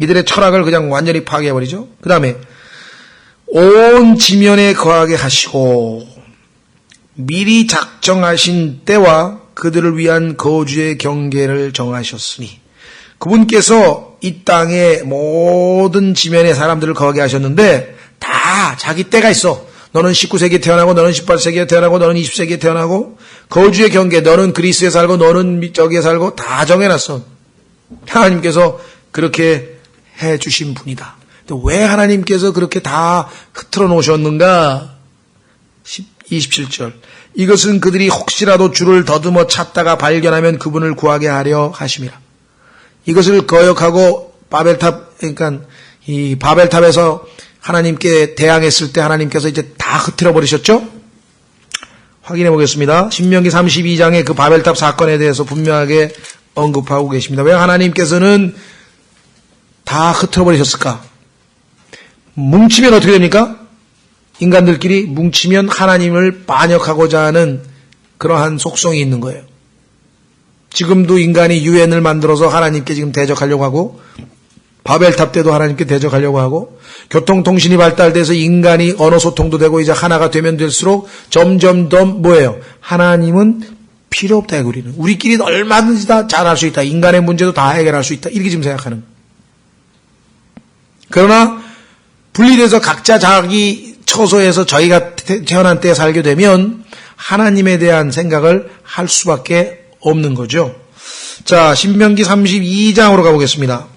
이들의 철학을 그냥 완전히 파괴해버리죠. 그 다음에 온 지면에 거하게 하시고 미리 작정하신 때와 그들을 위한 거주의 경계를 정하셨으니, 그분께서 이 땅의 모든 지면의 사람들을 거하게 하셨는데 다 자기 때가 있어. 너는 19세기에 태어나고 너는 18세기에 태어나고 너는 20세기에 태어나고, 거주의 경계, 너는 그리스에 살고 너는 저기에 살고 다 정해놨어. 하나님께서 그렇게 해주신 분이다. 왜 하나님께서 그렇게 다 흐트러 놓으셨는가? 27절. 이것은 그들이 혹시라도 주를 더듬어 찾다가 발견하면 그분을 구하게 하려 하심이라. 이것을 거역하고 그러니까 이 바벨탑에서 하나님께 대항했을 때 하나님께서 이제 다 흐트러 버리셨죠? 확인해 보겠습니다. 신명기 32장의 그 바벨탑 사건에 대해서 분명하게 언급하고 계십니다. 왜 하나님께서는 다 흐트러 버리셨을까? 뭉치면 어떻게 됩니까? 인간들끼리 뭉치면 하나님을 반역하고자 하는 그러한 속성이 있는 거예요. 지금도 인간이 유엔을 만들어서 하나님께 지금 대적하려고 하고, 바벨탑 때도 하나님께 대적하려고 하고, 교통통신이 발달돼서 인간이 언어 소통도 되고 이제 하나가 되면 될수록 점점 더 뭐예요? 하나님은 필요 없다, 우리는. 우리끼리 얼마든지 다 잘할 수 있다. 인간의 문제도 다 해결할 수 있다. 이렇게 지금 생각하는. 그러나 분리돼서 각자 자기 처소에서 저희가 태어난 때에 살게 되면 하나님에 대한 생각을 할 수밖에 없는 거죠. 자, 신명기 32장으로 가보겠습니다.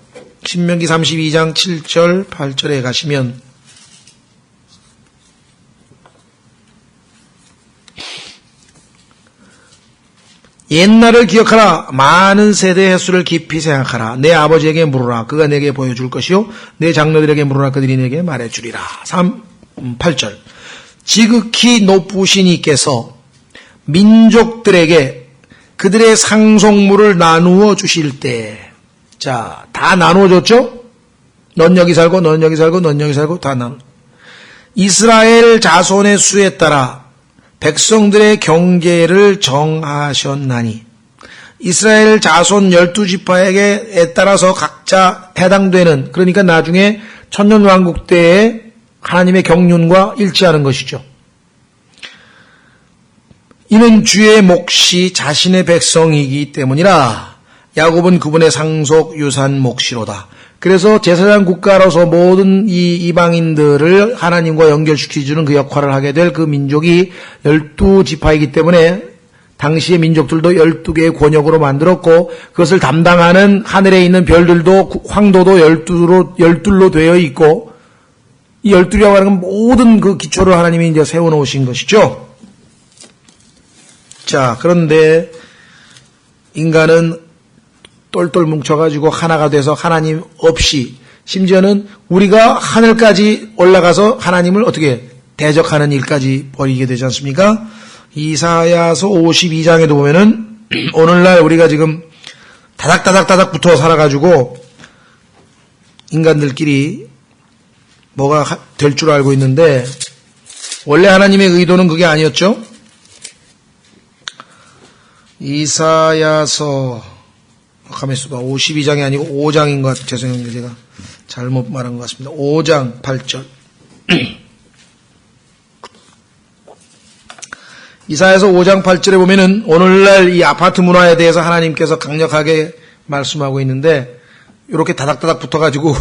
신명기 32장 7절 8절에 가시면 옛날을 기억하라. 많은 세대의 횟수를 깊이 생각하라. 내 아버지에게 물으라. 그가 내게 보여줄 것이요. 내 장로들에게 물으라. 그들이 내게 말해주리라. 8절 지극히 높으신 이께서 민족들에게 그들의 상속물을 나누어 주실 때, 자, 다 나누어줬죠? 넌 여기 살고, 넌 여기 살고, 넌 여기 살고, 다 나누어. 이스라엘 자손의 수에 따라 백성들의 경계를 정하셨나니, 이스라엘 자손 12지파에게 따라서 각자 해당되는, 그러니까 나중에 천년왕국 때에 하나님의 경륜과 일치하는 것이죠. 이는 주의 몫이 자신의 백성이기 때문이라. 야곱은 그분의 상속 유산 몫이로다. 그래서 제사장 국가로서 모든 이 이방인들을 하나님과 연결시켜주는 그 역할을 하게 될 그 민족이 12지파이기 때문에 당시의 민족들도 12개의 권역으로 만들었고, 그것을 담당하는 하늘에 있는 별들도 황도도 12로 되어 있고, 이 12이라고 하는 건 모든 그 기초를 하나님이 이제 세워놓으신 것이죠. 자, 그런데 인간은 똘똘 뭉쳐가지고 하나가 돼서 하나님 없이, 심지어는 우리가 하늘까지 올라가서 하나님을 어떻게 대적하는 일까지 벌이게 되지 않습니까? 이사야서 52장에도 보면은 오늘날 우리가 지금 다닥다닥 붙어 살아가지고 인간들끼리 뭐가 될 줄 알고 있는데, 원래 하나님의 의도는 그게 아니었죠? 이사야서, 가만있어봐. 52장이 아니고 5장인 것 같아요. 죄송합니다. 제가 잘못 말한 것 같습니다. 5장 8절. 이사야서 5장 8절에 보면은 오늘날 이 아파트 문화에 대해서 하나님께서 강력하게 말씀하고 있는데, 이렇게 다닥다닥 붙어가지고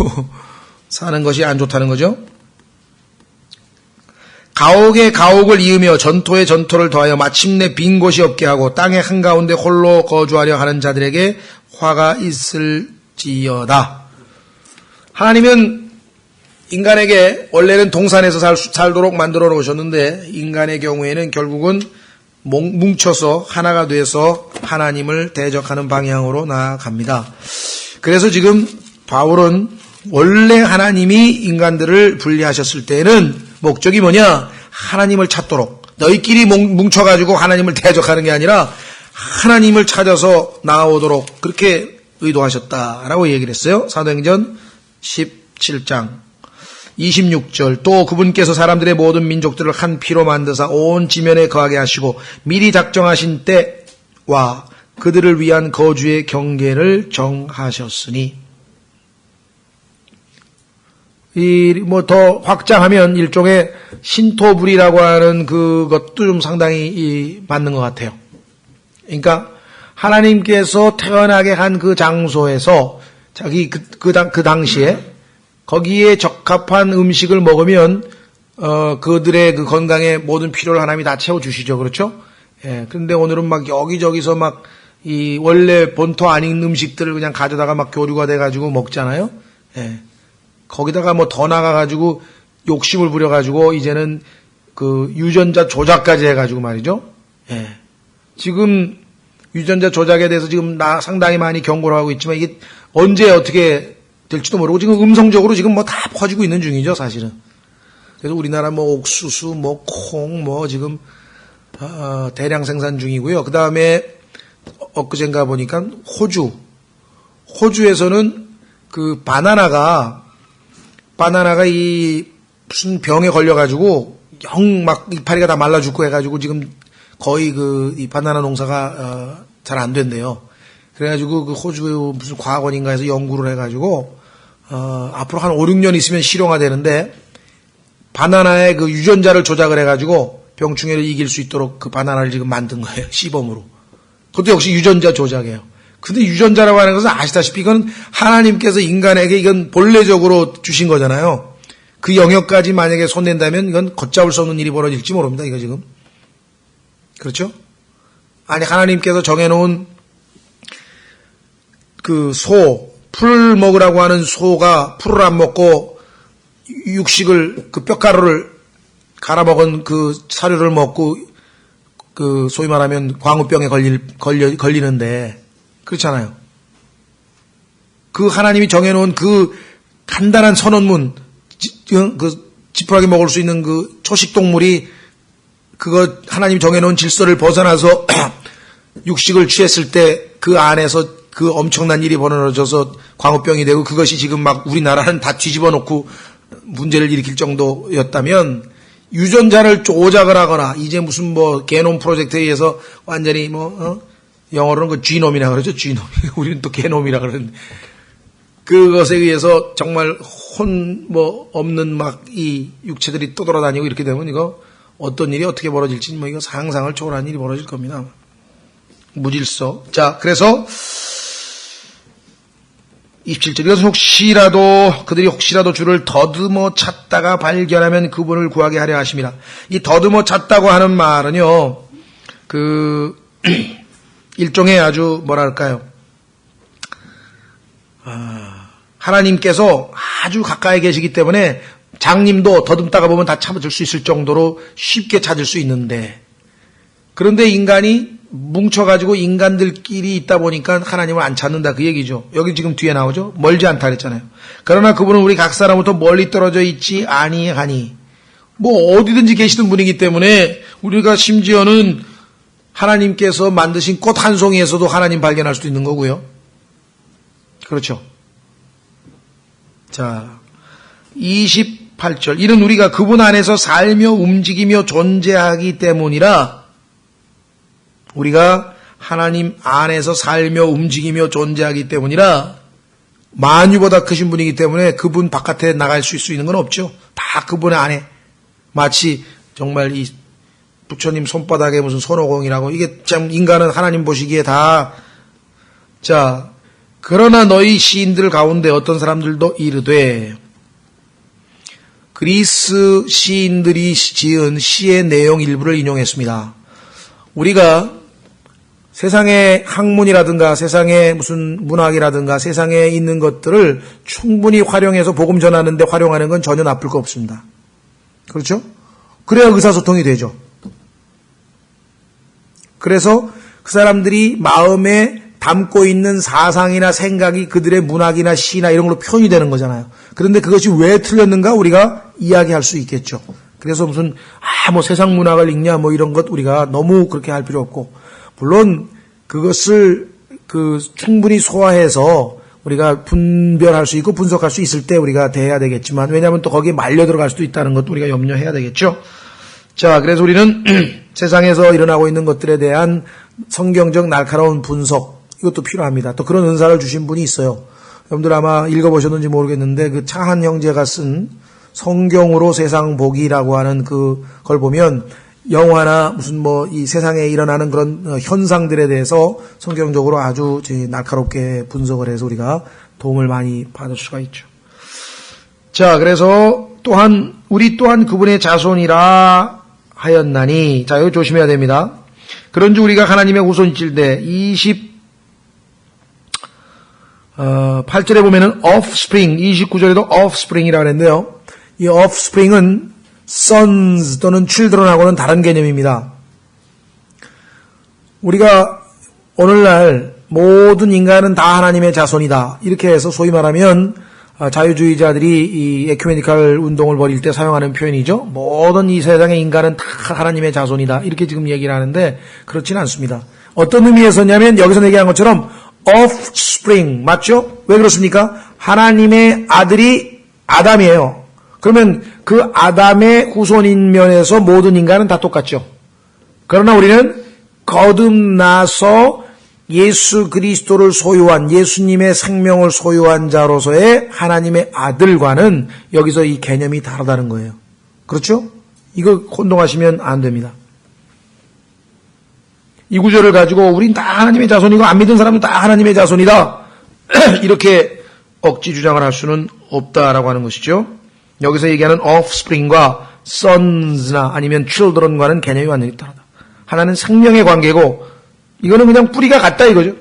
사는 것이 안 좋다는 거죠. 가옥에 가옥을 이으며 전토에 전토를 더하여 마침내 빈 곳이 없게 하고 땅의 한가운데 홀로 거주하려 하는 자들에게 화가 있을지어다. 하나님은 인간에게 원래는 동산에서 살도록 만들어 놓으셨는데, 인간의 경우에는 결국은 뭉쳐서 하나가 돼서 하나님을 대적하는 방향으로 나아갑니다. 그래서 지금 바울은 원래 하나님이 인간들을 분리하셨을 때는 목적이 뭐냐? 하나님을 찾도록, 너희끼리 뭉쳐가지고 하나님을 대적하는 게 아니라 하나님을 찾아서 나아오도록 그렇게 의도하셨다라고 얘기를 했어요. 사도행전 17장 26절. 또 그분께서 사람들의 모든 민족들을 한 피로 만드사 온 지면에 거하게 하시고 미리 작정하신 때와 그들을 위한 거주의 경계를 정하셨으니, 더 확장하면 일종의 신토불이라고 하는 그것도 좀 상당히 맞는 것 같아요. 그러니까 하나님께서 태어나게 한 그 장소에서 자기 그 당시에 거기에 적합한 음식을 먹으면 그들의 그 건강에 모든 필요를 하나님이 다 채워주시죠. 그렇죠? 예. 그런데 오늘은 막 여기저기서 막 이 원래 본토 아닌 음식들을 그냥 가져다가 막 교류가 돼가지고 먹잖아요. 예. 거기다가 뭐 더 나가가지고 욕심을 부려가지고 이제는 그 유전자 조작까지 해가지고 말이죠. 예. 지금 유전자 조작에 대해서 지금 상당히 많이 경고를 하고 있지만 이게 언제 어떻게 될지도 모르고 지금 음성적으로 지금 뭐 다 퍼지고 있는 중이죠, 사실은. 그래서 우리나라 뭐 옥수수, 뭐 콩, 뭐 지금 대량 생산 중이고요. 그 다음에 엊그젠가 보니까 호주에서는 그 바나나가 이 무슨 병에 걸려가지고 영 막 이파리가 다 말라 죽고 해가지고 지금 거의 이 바나나 농사가 잘 안 된대요. 그래가지고 그 호주 무슨 과학원인가에서 연구를 해가지고 앞으로 한 5, 6년 있으면 실용화되는데 바나나의 그 유전자를 조작을 해가지고 병충해를 이길 수 있도록 그 바나나를 지금 만든 거예요. 시범으로. 그것도 역시 유전자 조작이에요. 근데 유전자라고 하는 것은 아시다시피 이건 하나님께서 인간에게 이건 본래적으로 주신 거잖아요. 그 영역까지 만약에 손댄다면 이건 걷잡을 수 없는 일이 벌어질지 모릅니다. 이거 지금. 그렇죠? 아니 하나님께서 정해놓은 그 풀 먹으라고 하는 소가 풀을 안 먹고 육식을 그 뼈가루를 갈아먹은 그 사료를 먹고 그 소위 말하면 광우병에 걸리는데 그렇잖아요. 그 하나님이 정해놓은 그 간단한 선언문 그 지푸라기 먹을 수 있는 그 초식동물이 그거 하나님이 정해놓은 질서를 벗어나서 육식을 취했을 때 그 안에서 그 엄청난 일이 벌어져서 광우병이 되고 그것이 지금 막 우리나라는 다 뒤집어 놓고 문제를 일으킬 정도였다면 유전자를 조작을 하거나 이제 무슨 뭐 게놈 프로젝트에 의해서 완전히 영어로는 그 지놈이라 그러죠. 지놈. 우리는 또 게놈이라 그러는데 그것에 의해서 정말 없는 막 이 육체들이 떠돌아다니고 이렇게 되면 이거 어떤 일이 어떻게 벌어질지 뭐 이거 상상을 초월한 일이 벌어질 겁니다. 무질서. 자, 그래서 27절. 이것은 그들이 혹시라도 주를 더듬어 찾다가 발견하면 그분을 구하게 하려 하심이라. 이 더듬어 찾다고 하는 말은요, 일종의 아주 뭐랄까요. 하나님께서 아주 가까이 계시기 때문에 장님도 더듬다가 보면 다 찾을 수 있을 정도로 쉽게 찾을 수 있는데, 그런데 인간이 뭉쳐가지고 인간들끼리 있다 보니까 하나님을 안 찾는다 그 얘기죠. 여기 지금 뒤에 나오죠. 멀지 않다 그랬잖아요. 그러나 그분은 우리 각 사람부터 멀리 떨어져 있지 아니하니 뭐 어디든지 계시던 분이기 때문에 우리가 심지어는 하나님께서 만드신 꽃 한 송이에서도 하나님 발견할 수도 있는 거고요. 그렇죠. 자, 28절. 이는 우리가 그분 안에서 살며 움직이며 존재하기 때문이라. 우리가 하나님 안에서 살며 움직이며 존재하기 때문이라 만유보다 크신 분이기 때문에 그분 바깥에 나갈 수 있는 건 없죠. 다 그분 안에 마치 정말 이 부처님 손바닥에 무슨 손오공이라고 이게 참 인간은 하나님 보시기에 다. 자, 그러나 너희 시인들 가운데 어떤 사람들도 이르되 그리스 시인들이 지은 시의 내용 일부를 인용했습니다. 우리가 세상의 학문이라든가 세상의 무슨 문학이라든가 세상에 있는 것들을 충분히 활용해서 복음 전하는데 활용하는 건 전혀 나쁠 거 없습니다. 그렇죠? 그래야 의사소통이 되죠. 그래서 그 사람들이 마음에 담고 있는 사상이나 생각이 그들의 문학이나 시나 이런 걸로 표현이 되는 거잖아요. 그런데 그것이 왜 틀렸는가 우리가 이야기할 수 있겠죠. 그래서 무슨 뭐 세상 문학을 읽냐 뭐 이런 것 우리가 너무 그렇게 할 필요 없고, 물론 그것을 충분히 소화해서 우리가 분별할 수 있고 분석할 수 있을 때 우리가 대해야 되겠지만, 왜냐하면 또 거기에 말려 들어갈 수도 있다는 것도 우리가 염려해야 되겠죠. 자, 그래서 우리는 세상에서 일어나고 있는 것들에 대한 성경적 날카로운 분석, 이것도 필요합니다. 또 그런 은사를 주신 분이 있어요. 여러분들 아마 읽어보셨는지 모르겠는데 그 차한 형제가 쓴 성경으로 세상 보기라고 하는 그걸 보면 영화나 무슨 이 세상에 일어나는 그런 현상들에 대해서 성경적으로 아주 날카롭게 분석을 해서 우리가 도움을 많이 받을 수가 있죠. 자, 그래서 우리 또한 그분의 자손이라 하였나니, 자, 이거 조심해야 됩니다. 그런즉 우리가 하나님의 후손일되 28절에 보면은 offspring, 29절에도 offspring이라고 했는데요. 이 offspring은 sons 또는 children하고는 다른 개념입니다. 우리가 오늘날 모든 인간은 다 하나님의 자손이다, 이렇게 해서 소위 말하면 자유주의자들이 이 에큐메니컬 운동을 벌일 때 사용하는 표현이죠. 모든 이 세상의 인간은 다 하나님의 자손이다, 이렇게 지금 얘기를 하는데 그렇지는 않습니다. 어떤 의미에서냐면 여기서 얘기한 것처럼 offspring, 맞죠? 왜 그렇습니까? 하나님의 아들이 아담이에요. 그러면 그 아담의 후손인 면에서 모든 인간은 다 똑같죠. 그러나 우리는 거듭나서 예수 그리스도를 소유한 예수님의 생명을 소유한 자로서의 하나님의 아들과는 여기서 이 개념이 다르다는 거예요. 그렇죠? 이거 혼동하시면 안 됩니다. 이 구절을 가지고 우린 다 하나님의 자손이고 안 믿은 사람은 다 하나님의 자손이다. 이렇게 억지 주장을 할 수는 없다라고 하는 것이죠. 여기서 얘기하는 offspring과 sons나 아니면 children과는 개념이 완전히 다르다. 하나는 생명의 관계고 이거는 그냥 뿌리가 같다 이거죠.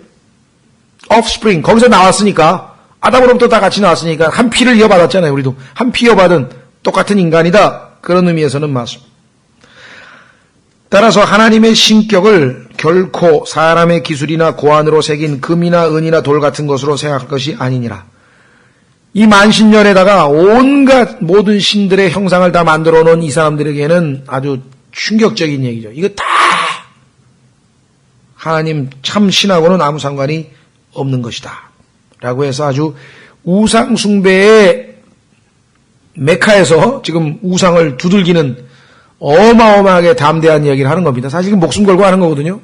offspring 거기서 나왔으니까 아담으로부터 다 같이 나왔으니까 한 피를 이어받았잖아요. 우리도 한 피 이어받은 똑같은 인간이다. 그런 의미에서는 맞습니다. 따라서 하나님의 신격을 결코 사람의 기술이나 고안으로 새긴 금이나 은이나 돌 같은 것으로 생각할 것이 아니니라. 이 만신년에다가 온갖 모든 신들의 형상을 다 만들어 놓은 이 사람들에게는 아주 충격적인 얘기죠. 이거 다 하나님 참 신하고는 아무 상관이 없는 것이다. 라고 해서 아주 우상 숭배의 메카에서 지금 우상을 두들기는 어마어마하게 담대한 이야기를 하는 겁니다. 사실 목숨 걸고 하는 거거든요.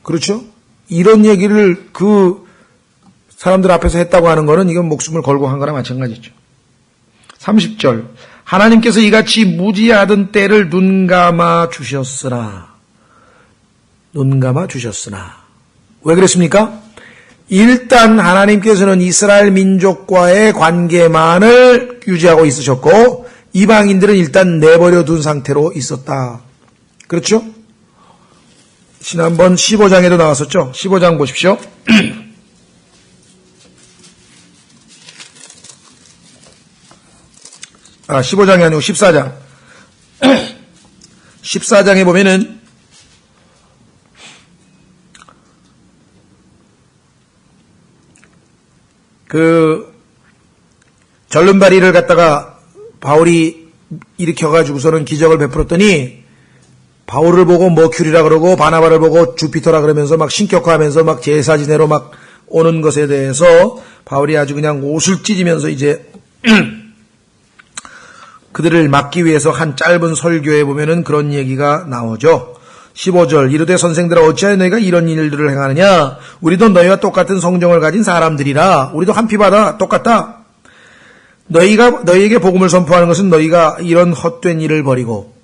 그렇죠? 이런 얘기를 그 사람들 앞에서 했다고 하는 거는 이건 목숨을 걸고 한 거나 마찬가지죠. 30절 하나님께서 이같이 무지하던 때를 눈감아 주셨으나 왜 그랬습니까? 일단 하나님께서는 이스라엘 민족과의 관계만을 유지하고 있으셨고 이방인들은 일단 내버려 둔 상태로 있었다. 그렇죠? 지난번 15장에도 나왔었죠? 15장 보십시오. 15장이 아니고 14장. 14장에 보면은 그 절름발이를 갖다가 바울이 일으켜가지고서는 기적을 베풀었더니 바울을 보고 머큐리라 그러고 바나바를 보고 주피터라 그러면서 막 신격화하면서 막 제사 지내러 막 오는 것에 대해서 바울이 아주 그냥 옷을 찢으면서 이제 그들을 막기 위해서 한 짧은 설교에 보면은 그런 얘기가 나오죠. 15절 이르되 선생들아 어찌하여 너희가 이런 일들을 행하느냐 우리도 너희와 똑같은 성정을 가진 사람들이라 우리도 한 피바다 똑같다. 너희에게 복음을 선포하는 것은 너희가 이런 헛된 일을 버리고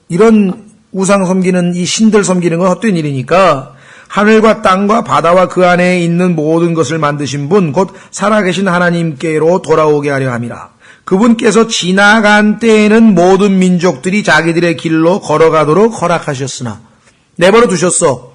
이런 우상 섬기는 이 신들 섬기는 건 헛된 일이니까 하늘과 땅과 바다와 그 안에 있는 모든 것을 만드신 분 곧 살아계신 하나님께로 돌아오게 하려 함이라. 그분께서 지나간 때에는 모든 민족들이 자기들의 길로 걸어가도록 허락하셨으나 내버려 두셨어.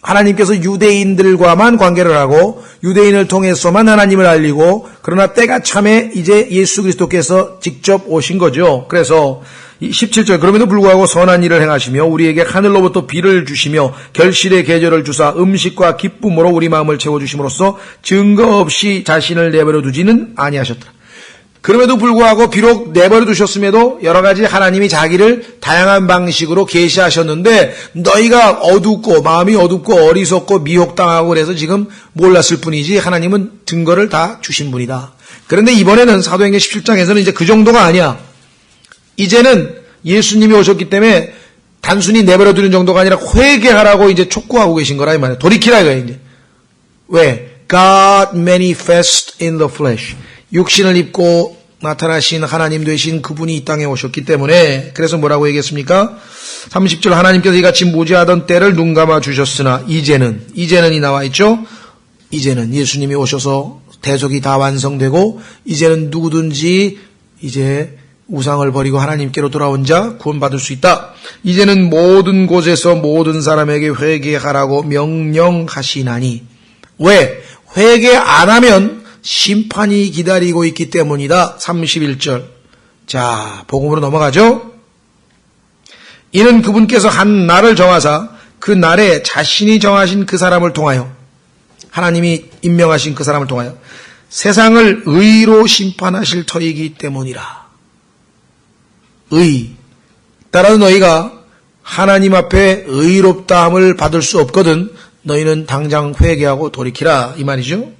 하나님께서 유대인들과만 관계를 하고 유대인을 통해서만 하나님을 알리고 그러나 때가 참에 이제 예수 그리스도께서 직접 오신 거죠. 그래서 17절 그럼에도 불구하고 선한 일을 행하시며 우리에게 하늘로부터 비를 주시며 결실의 계절을 주사 음식과 기쁨으로 우리 마음을 채워주심으로써 증거 없이 자신을 내버려 두지는 아니하셨더라. 그럼에도 불구하고 비록 내버려 두셨음에도 여러 가지 하나님이 자기를 다양한 방식으로 계시하셨는데 너희가 어둡고 마음이 어둡고 어리석고 미혹당하고 그래서 지금 몰랐을 뿐이지 하나님은 증거를 다 주신 분이다. 그런데 이번에는 사도행전 17장에서는 이제 그 정도가 아니야. 이제는 예수님이 오셨기 때문에 단순히 내버려 두는 정도가 아니라 회개하라고 이제 촉구하고 계신 거라 이 말이야. 돌이키라 이거야 이제. 왜? God manifest in the flesh. 육신을 입고 나타나신 하나님 되신 그분이 이 땅에 오셨기 때문에 그래서 뭐라고 얘기했습니까? 30절 하나님께서 이같이 무지하던 때를 눈감아 주셨으나 이제는이 나와 있죠? 이제는 예수님이 오셔서 대속이 다 완성되고 이제는 누구든지 이제 우상을 버리고 하나님께로 돌아온 자 구원받을 수 있다. 이제는 모든 곳에서 모든 사람에게 회개하라고 명령하시나니 왜? 회개 안 하면 심판이 기다리고 있기 때문이다. 31절. 자, 복음으로 넘어가죠. 이는 그분께서 한 날을 정하사 그 날에 자신이 정하신 그 사람을 통하여 하나님이 임명하신 그 사람을 통하여 세상을 의로 심판하실 터이기 때문이라. 의. 따라서 너희가 하나님 앞에 의롭다함을 받을 수 없거든 너희는 당장 회개하고 돌이키라. 이 말이죠.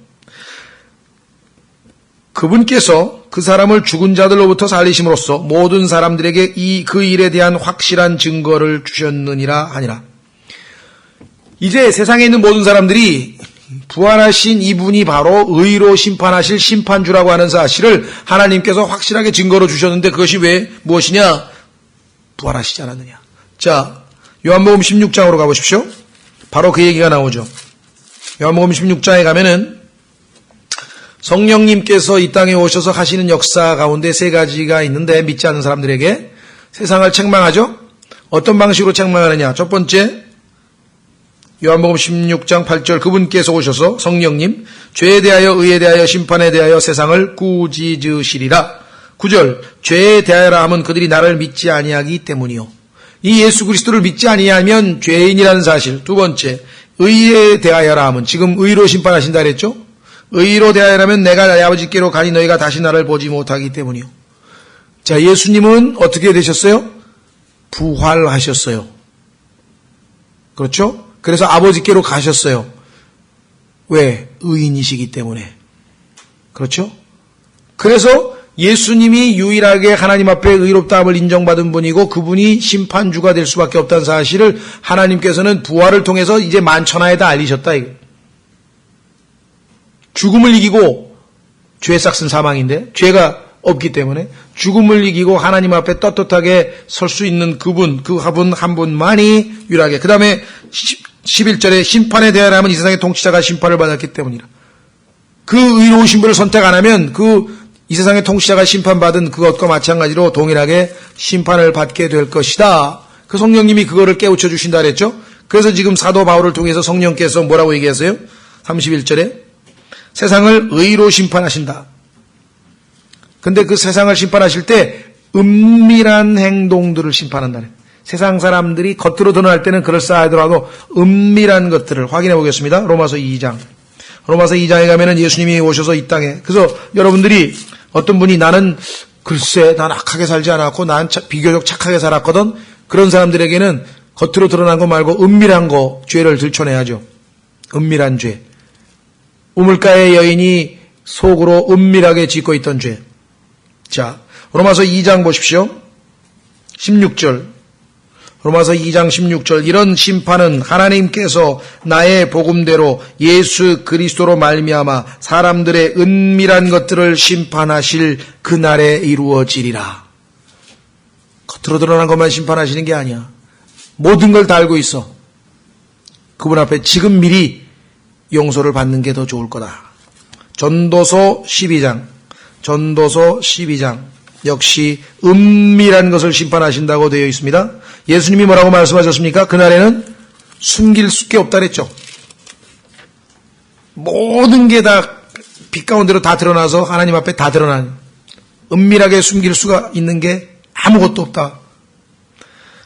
그분께서 그 사람을 죽은 자들로부터 살리심으로써 모든 사람들에게 그 일에 대한 확실한 증거를 주셨느니라 하니라. 이제 세상에 있는 모든 사람들이 부활하신 이분이 바로 의로 심판하실 심판주라고 하는 사실을 하나님께서 확실하게 증거로 주셨는데 그것이 무엇이냐? 부활하시지 않았느냐. 자, 요한복음 16장으로 가보십시오. 바로 그 얘기가 나오죠. 요한복음 16장에 가면은 성령님께서 이 땅에 오셔서 하시는 역사 가운데 세 가지가 있는데 믿지 않는 사람들에게 세상을 책망하죠. 어떤 방식으로 책망하느냐. 첫 번째, 요한복음 16장 8절 그분께서 오셔서 성령님 죄에 대하여 의에 대하여 심판에 대하여 세상을 꾸짖으시리라. 9절 죄에 대하여라 함은 그들이 나를 믿지 아니하기 때문이요. 이 예수 그리스도를 믿지 아니하면 죄인이라는 사실. 두 번째 의에 대하여라 함은 지금 의로 심판하신다 그랬죠. 의로 대하여라면 내가 내 아버지께로 가니 너희가 다시 나를 보지 못하기 때문이요. 자, 예수님은 어떻게 되셨어요? 부활하셨어요. 그렇죠? 그래서 아버지께로 가셨어요. 왜? 의인이시기 때문에. 그렇죠? 그래서 예수님이 유일하게 하나님 앞에 의롭다함을 인정받은 분이고 그분이 심판주가 될 수밖에 없다는 사실을 하나님께서는 부활을 통해서 이제 만천하에다 알리셨다. 이거. 죽음을 이기고 죄 싹슨 사망인데 죄가 없기 때문에 죽음을 이기고 하나님 앞에 떳떳하게 설 수 있는 그분, 그 한 분만이 유일하게. 그 다음에 11절에 심판에 대하여라면 이 세상의 통치자가 심판을 받았기 때문이라. 그 의로우신 분을 선택 안 하면 이 세상의 통치자가 심판받은 그것과 마찬가지로 동일하게 심판을 받게 될 것이다. 그 성령님이 그거를 깨우쳐 주신다 그랬죠. 그래서 지금 사도 바울을 통해서 성령께서 뭐라고 얘기하세요? 31절에 세상을 의로 심판하신다. 근데 그 세상을 심판하실 때 은밀한 행동들을 심판한다. 세상 사람들이 겉으로 드러날 때는 그럴싸하더라도 은밀한 것들을 확인해 보겠습니다. 로마서 2장. 로마서 2장에 가면은 예수님이 오셔서 이 땅에. 그래서 여러분들이 어떤 분이 나는 글쎄 난 악하게 살지 않았고 난 비교적 착하게 살았거든. 그런 사람들에게는 겉으로 드러난 거 말고 은밀한 거 죄를 들춰내야죠. 은밀한 죄. 우물가의 여인이 속으로 은밀하게 짓고 있던 죄. 자, 로마서 2장 보십시오. 16절. 로마서 2장 16절. 이런 심판은 하나님께서 나의 복음대로 예수 그리스도로 말미암아 사람들의 은밀한 것들을 심판하실 그날에 이루어지리라. 겉으로 드러난 것만 심판하시는 게 아니야. 모든 걸 다 알고 있어. 그분 앞에 지금 미리 용서를 받는 게 더 좋을 거다. 전도서 12장. 전도서 12장. 역시 은밀한 것을 심판하신다고 되어 있습니다. 예수님이 뭐라고 말씀하셨습니까? 그날에는 숨길 게 없다 그랬죠. 모든 게 다 빛 가운데로 다 드러나서 하나님 앞에 다 드러난 은밀하게 숨길 수가 있는 게 아무것도 없다.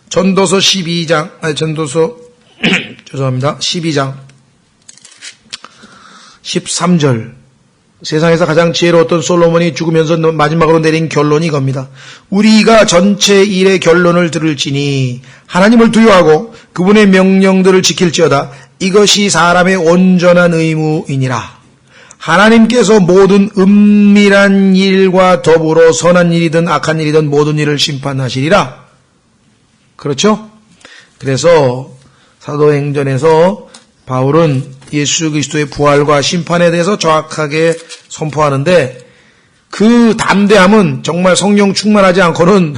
전도서 12장 전도서 죄송합니다. 12장 13절 세상에서 가장 지혜로웠던 솔로몬이 죽으면서 마지막으로 내린 결론이 이겁니다. 우리가 전체 일의 결론을 들을지니 하나님을 두려워하고 그분의 명령들을 지킬지어다. 이것이 사람의 온전한 의무이니라. 하나님께서 모든 은밀한 일과 더불어 선한 일이든 악한 일이든 모든 일을 심판하시리라. 그렇죠? 그래서 사도행전에서 바울은 예수 그리스도의 부활과 심판에 대해서 정확하게 선포하는데 그 담대함은 정말 성령 충만하지 않고는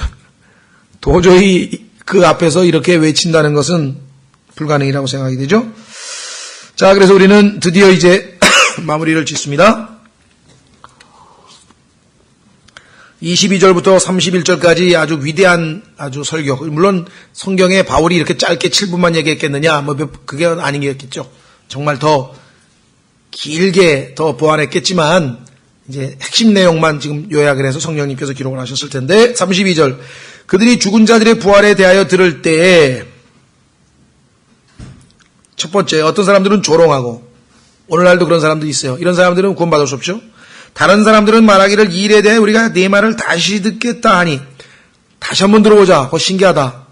도저히 그 앞에서 이렇게 외친다는 것은 불가능이라고 생각이 되죠. 자, 그래서 우리는 드디어 이제 마무리를 짓습니다. 22절부터 31절까지 아주 위대한 아주 설교. 물론 성경에 바울이 이렇게 짧게 7분만 얘기했겠느냐? 그게 아니겠죠. 정말 더 길게 더 보완했겠지만 이제 핵심 내용만 지금 요약을 해서 성령님께서 기록을 하셨을 텐데 32절 그들이 죽은 자들의 부활에 대하여 들을 때에 첫 번째 어떤 사람들은 조롱하고 오늘날도 그런 사람들이 있어요. 이런 사람들은 구원받을 수 없죠. 다른 사람들은 말하기를 이 일에 대해 우리가 네 말을 다시 듣겠다 하니 다시 한번 들어보자. 그거 신기하다.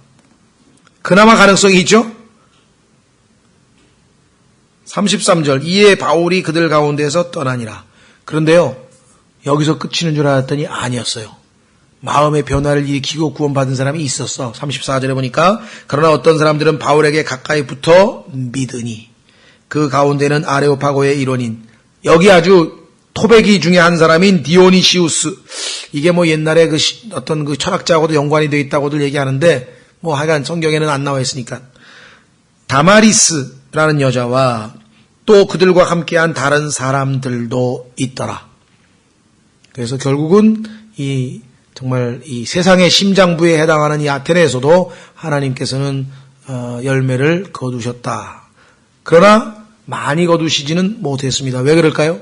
그나마 가능성이 있죠. 33절 이에 바울이 그들 가운데서 떠나니라. 그런데요. 여기서 끝이는 줄 알았더니 아니었어요. 마음의 변화를 일으키고 구원받은 사람이 있었어. 34절에 보니까 그러나 어떤 사람들은 바울에게 가까이 붙어 믿으니 그 가운데는 아레오파고의 일원인 여기 아주 토백이 중에 한 사람인 디오니시우스 이게 뭐 옛날에 어떤 그 철학자하고도 연관이 되어 있다고들 얘기하는데 뭐 하여간 성경에는 안 나와 있으니까 다마리스라는 여자와 또 그들과 함께한 다른 사람들도 있더라. 그래서 결국은 정말 이 세상의 심장부에 해당하는 이 아테네에서도 하나님께서는 열매를 거두셨다. 그러나 많이 거두시지는 못했습니다. 왜 그럴까요?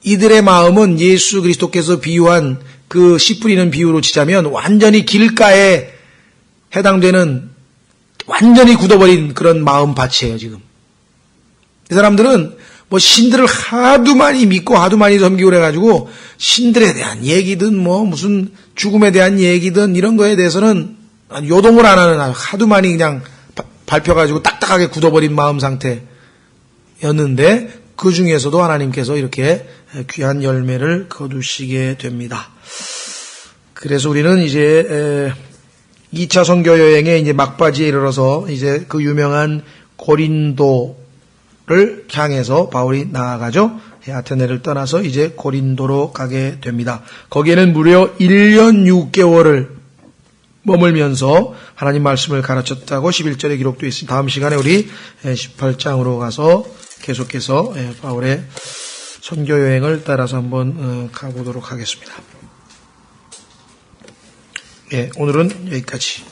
이들의 마음은 예수 그리스도께서 비유한 그 씨 뿌리는 비유로 치자면 완전히 길가에 해당되는 완전히 굳어버린 그런 마음밭이에요, 지금. 이 사람들은 뭐 신들을 하도 많이 믿고 하도 많이 섬기고 그래가지고 신들에 대한 얘기든 뭐 무슨 죽음에 대한 얘기든 이런 거에 대해서는 요동을 안 하는 하도 많이 그냥 밟혀가지고 딱딱하게 굳어버린 마음 상태였는데 그 중에서도 하나님께서 이렇게 귀한 열매를 거두시게 됩니다. 그래서 우리는 이제 2차 선교 여행의 이제 막바지에 이르러서 이제 그 유명한 고린도를 향해서 바울이 나아가죠. 아테네를 떠나서 이제 고린도로 가게 됩니다. 거기에는 무려 1년 6개월을 머물면서 하나님 말씀을 가르쳤다고 11절에 기록되어 있습니다. 다음 시간에 우리 18장으로 가서 계속해서 바울의 선교 여행을 따라서 한번 가보도록 하겠습니다. 오늘은 여기까지.